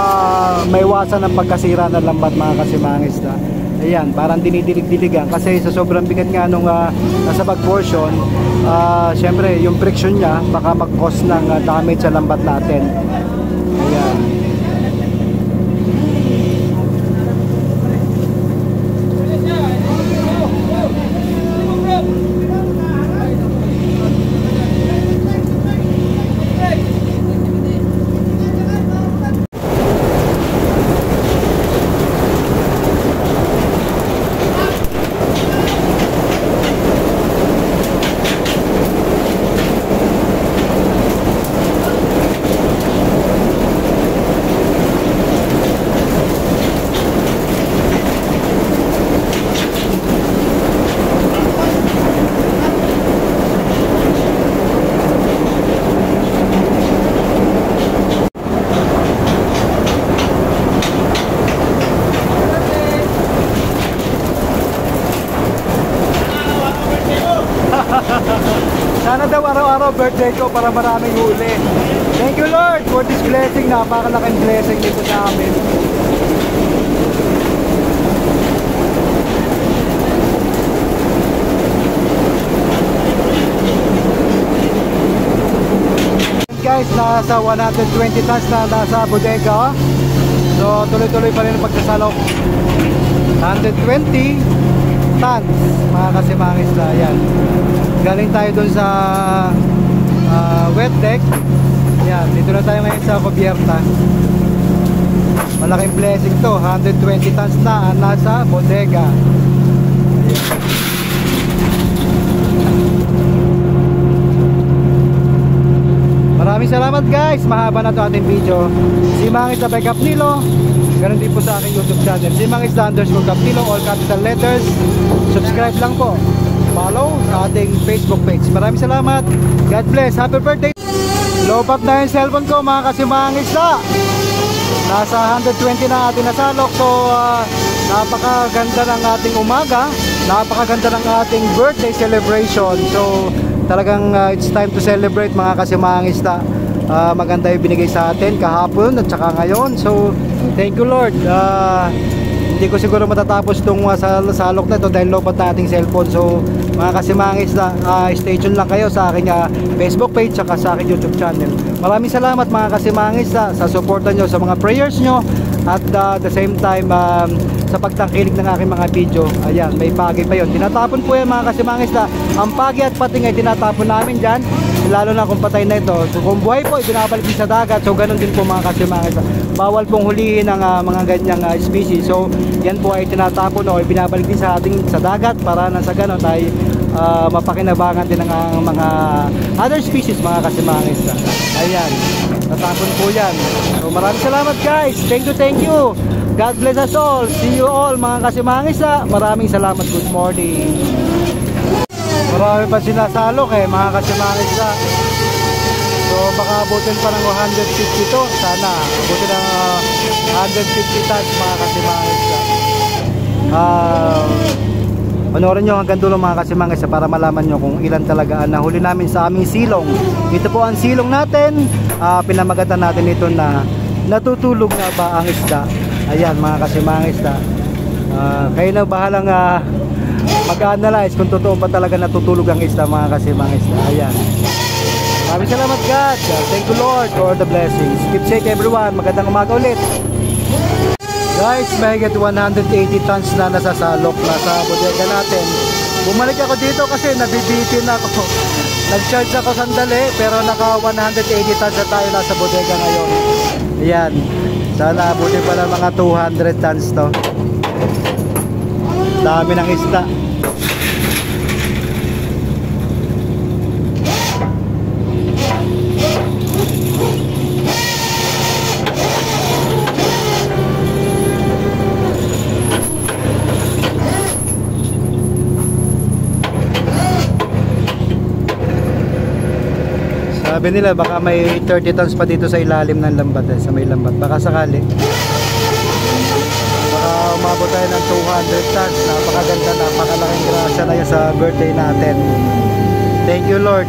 maiwasan ang pagkasira ng lambat mga kasimangista. Ayan, parang dinidilig-diligan kasi sa sobrang bigat nga nung nasa bag portion, syempre yung friction niya baka mag-cause ng damage sa lambat natin. Ayan. Sana daw araw-araw birthday ko para maraming huli. Thank you Lord for this blessing. Napakalaking blessing dito sa amin. Guys, nasa 120 tons na nasa bodega. So tuloy-tuloy pa rin ang pagsasalok. 120 tons mga kasimangista. Yan. Galing tayo dun sa wet deck. Yan, dito na tayo ngayon sa Cubierta. Malaking blessing to. 120 tons na nasa bodega. Maraming salamat guys. Mahaba na to ating video. Si Mangis na by Capnilo. Ganun din po sa aking YouTube channel. Si Mangis na _Capnilo, all capital letters. Subscribe lang po. Follow sa ating Facebook page. Maraming salamat. God bless. Happy birthday. Low-pop na yung cellphone ko mga kasimangis na. Nasa 120 na ating nasalok. So napakaganda ng ating umaga. Napakaganda ng ating birthday celebration. So talagang it's time to celebrate mga kasimangis na. Maganda yung binigay sa atin kahapon at saka ngayon. So thank you Lord. Hindi ko siguro matatapos itong salok na ito dahil low-pop na ating cellphone. So mga kasimangis na, stay tuned lang kayo sa aking Facebook page at sa aking YouTube channel. Maraming salamat mga kasimangis sa suporta nyo, sa mga prayers nyo at the same time sa pagtangkilik ng aking mga video, ayan, may pagi pa yon. Tinatapon po yan mga kasimangis na ang pagi at pating ay tinatapon namin dyan, lalo na kung patay na ito. So kung buhay po, ibinabalik din sa dagat. So ganun din po mga kasimangis, bawal pong hulihin ang mga ganyang species. So yan po ay tinatapon o ibinabalik din sa ating sa dagat para na sa ganun ay mapakinabangan din ang mga other species mga kasimangis. Ayan, natapon po yan. So maraming salamat guys, thank you. God bless us all. See you all mga kasimangis. Maraming salamat. Good morning. Marami pa sinasalok mga kasimangis. So baka abutin pa ng 150 to. Sana abutin ng 150 tons mga kasimangis. Panoorin nyo hanggang dulo mga kasimangis para malaman nyo kung ilan talaga ang nahuli namin sa aming silong. Ito po ang silong natin. Pinamagatan natin ito na natutulog na ba ang isda. Ayan mga kasimangis. Kayo na bahalang mag-analyze kung totoo ba talaga natutulog ang isda mga kasimangis. Ayan. Maraming salamat God. Thank you Lord for the blessings. Keep safe everyone. Magandang umaga ulit. Guys, may get 180 tons na nasasalok na sa bodega natin. Bumalik ako dito kasi nabibitin ako. Nag-charge ako sandali pero naka 180 tons na tayo nasa bodega ngayon. Ayan. Sana abutin pala mga 200 tons to. Dami ng isda. Sabi nila baka may 30 tons pa dito sa ilalim ng lambat sa may lambat. Baka sakali. Baka umabot tayo ng 200 tons. Napakaganda, napakalaking grasya na yun sa birthday natin. Thank you Lord.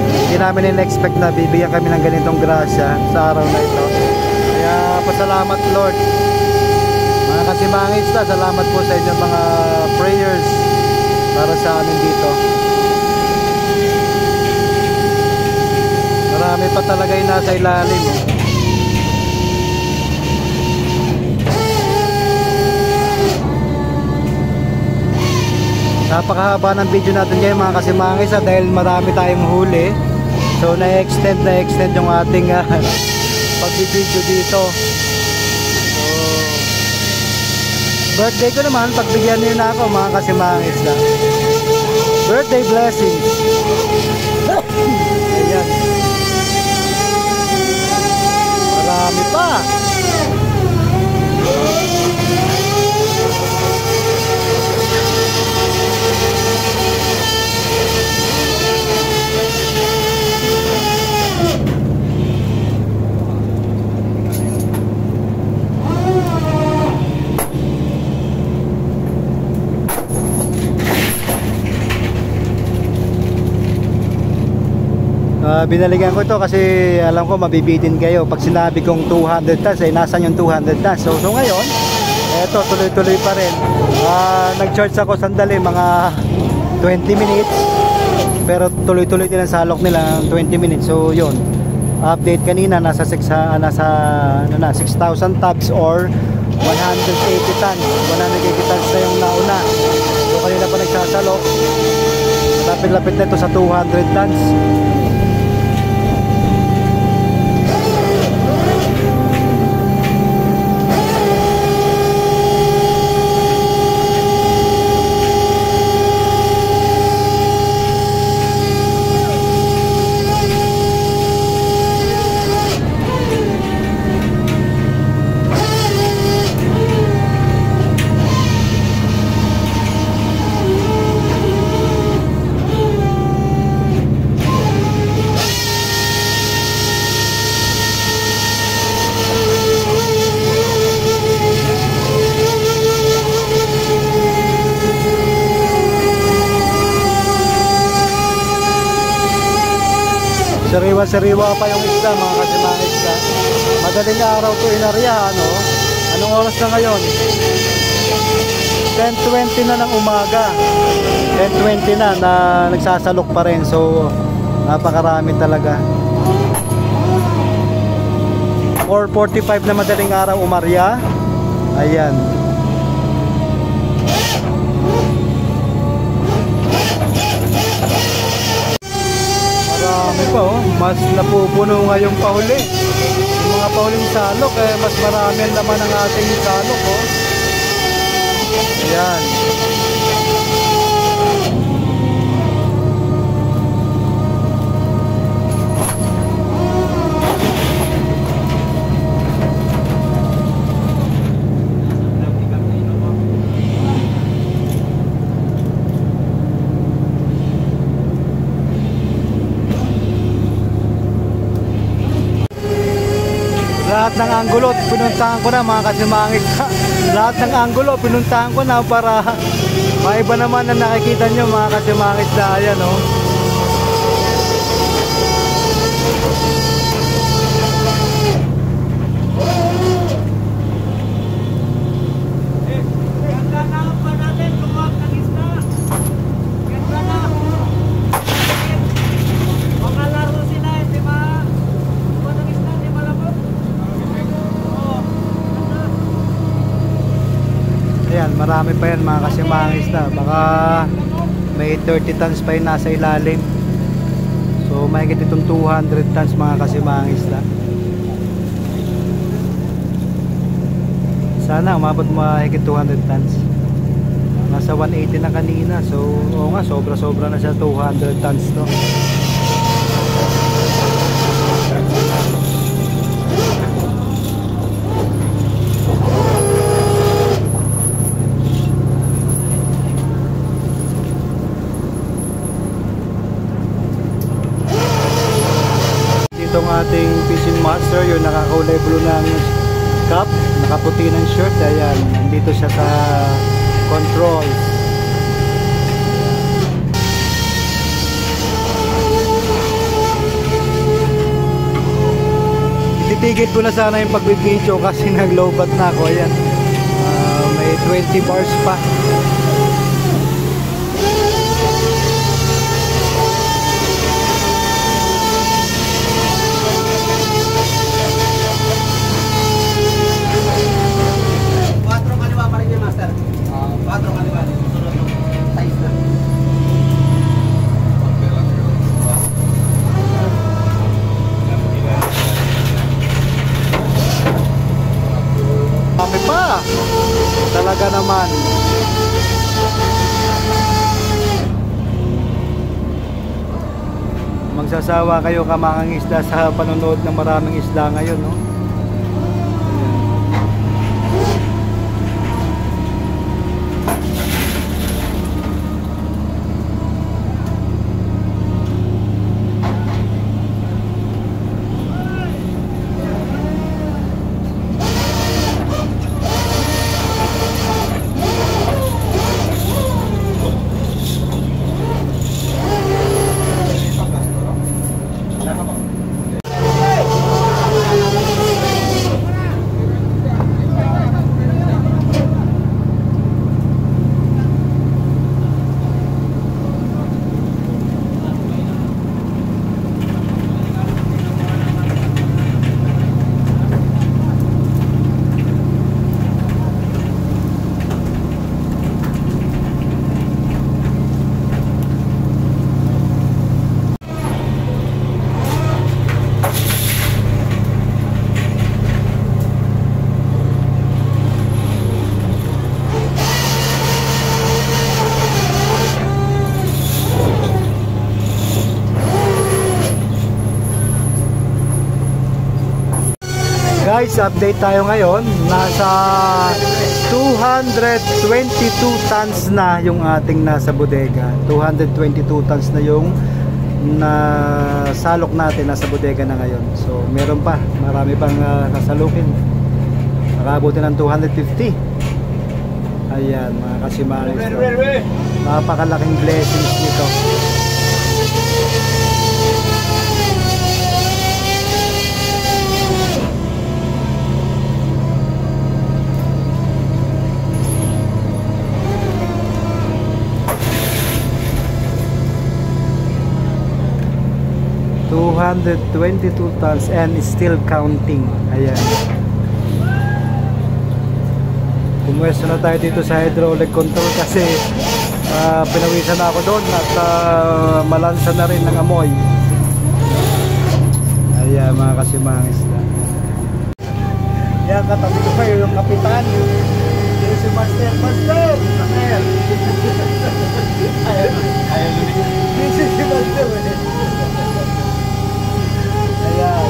Hindi namin in-expect na bibigyan kami ng ganitong grasya sa araw na ito. Kaya pasalamat Lord. Mga kasimangis, salamat po sa inyong mga prayers para sa amin dito. Marami pa talaga yung nasa ilalim. Napakahaba ng video natin ngayon mga kasimangis dahil marami tayong huli. So na-extend yung ating pag-video dito. So birthday ko naman, pagbigyan niyo na ako mga kasimangis. Birthday blessings. Ayan. Marami pa. Binaligan ko ito kasi alam ko mabibitin kayo pag sinabi kong 200 tons ay nasan yung 200 tons. So ngayon eto tuloy-tuloy pa rin. Nag-charge ako sandali mga 20 minutes pero tuloy-tuloy din ang salok nila 20 minutes. So yun, update kanina nasa 6,000 tons or 180 tons. 180 tons na yung nauna. So kanina pa nagsasalok, lapit-lapit na ito sa 200 tons. Sariwa-sariwa pa yung isda mga kasimangis. Madaling araw to inarya, ano? Anong oras na ngayon? 10:20 na ng umaga. 10:20 na nagsasalok pa rin. So napakarami talaga. 4:45 na madaling araw umarya. Ayan. Marami pa oh, mas napupuno ngayong pahuli. Yung mga pahuling salok mas marami ang laman ng ating salok oh. Ayan. Lahat ng anggulo pinuntahan ko na mga kasimangit. Lahat ng anggulo pinuntahan ko na para maiba naman ang nakikita nyo mga kasimangit na ayan oh. Marami pa yan mga kasimangis na. Baka may 30 tons pa yun nasa ilalim. So mahigit itong 200 tons mga kasimangis na. Sana umabot mahigit 200 tons. Nasa 180 na kanina. So oo nga, sobra-sobra na siya, 200 tons to. Itong ating fishing master, yung nakakulay blue ng cap, nakaputi ng shirt, ayan, nandito siya sa controls. Titigil ko na sana yung pagbibidyo kasi nag-lowbat na ako, ayan. May 20 bars pa. Kami pa talaga naman. Magsasawa kayo kamangang isda sa panonood ng maraming isda ngayon, no? Guys, update tayo ngayon. Nasa 222 tons na yung ating nasa bodega. 222 tons na yung salok natin nasa bodega na ngayon. So meron pa, marami pang kasalukin. Nakabuti ng 250. Ayan mga kasimaris, napakalaking blessings nito. 222 tons and still counting. Ayan. Pumwesto na tayo dito sa hydraulic control kasi pinawisan na ako doon at malansa na rin ng amoy. Ayan mga kasimangis na. Yan, katabi ko kayo yung kapitan. Yung si Master. Master! Master! Ayaw lumit. This is si Master. Ayan.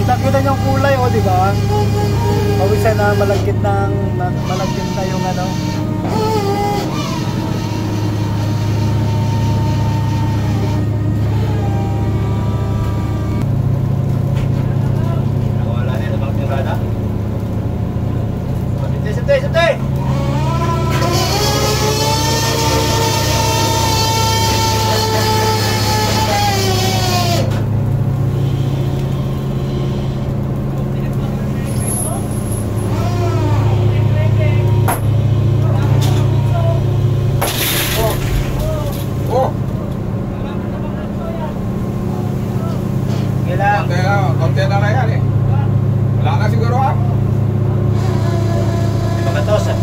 Kita-kita yung kulay, o diba? Pawisan na malagkit na yung ano. Sete! Konti na yan eh. Wala na siguro ha. Pagkatosa.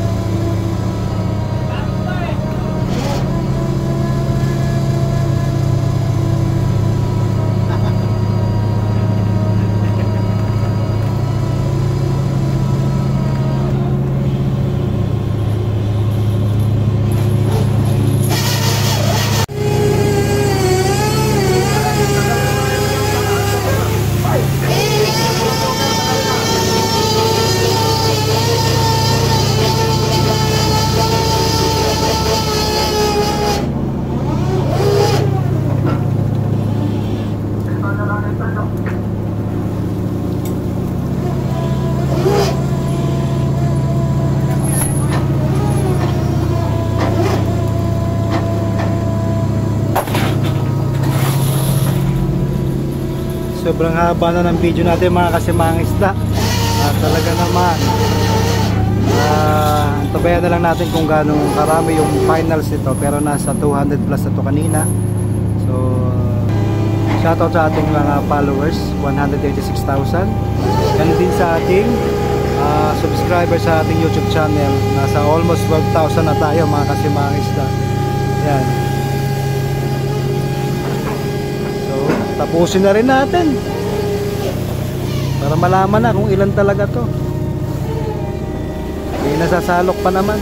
Sobrang haba na ng video natin mga kasimangis na. Talaga naman antabayan na lang natin kung gaano karami yung finals nito, pero nasa 200 plus na to kanina. So shoutout sa ating mga followers, 186,000. Ganun din sa ating subscribers sa ating YouTube channel, nasa almost 12,000 na tayo mga kasimangis na. Yan. Tapusin na rin natin para malaman na kung ilan talaga to. Hindi nasasalok pa naman.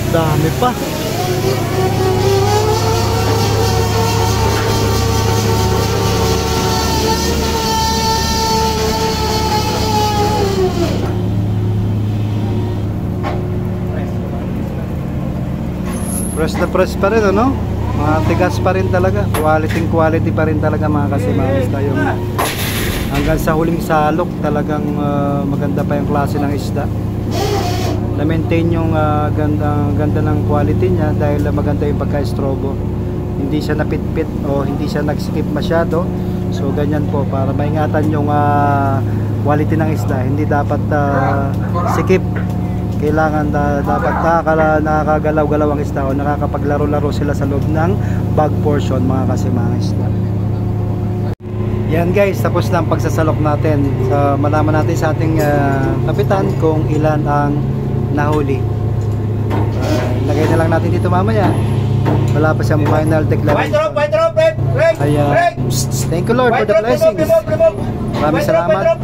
Dami pa. Press na press pa rin, ano? Matigas pa rin talaga. Quality pa rin talaga mga kasimangis tayo. Hanggang sa huling salok talagang maganda pa yung klase ng isda. Na-maintain yung ganda ng quality niya dahil maganda yung pagka-strobo. Hindi siya napitpit o hindi siya nag-skip masyado. So ganyan po para maingatan yung quality ng isda. Hindi dapat sikip. Kailangan dapat nakakagalaw-galaw ang isda o nakakapaglaro-laro sila sa loob ng bag portion mga kasimangis isda. Yan guys, tapos na ang pagsasalok natin. So malaman natin sa ating kapitan kung ilan ang nahuli. Lagay na lang natin dito mamaya. Wala pa siyang final declaration. Kaya thank you Lord for the blessings. Maraming salamat.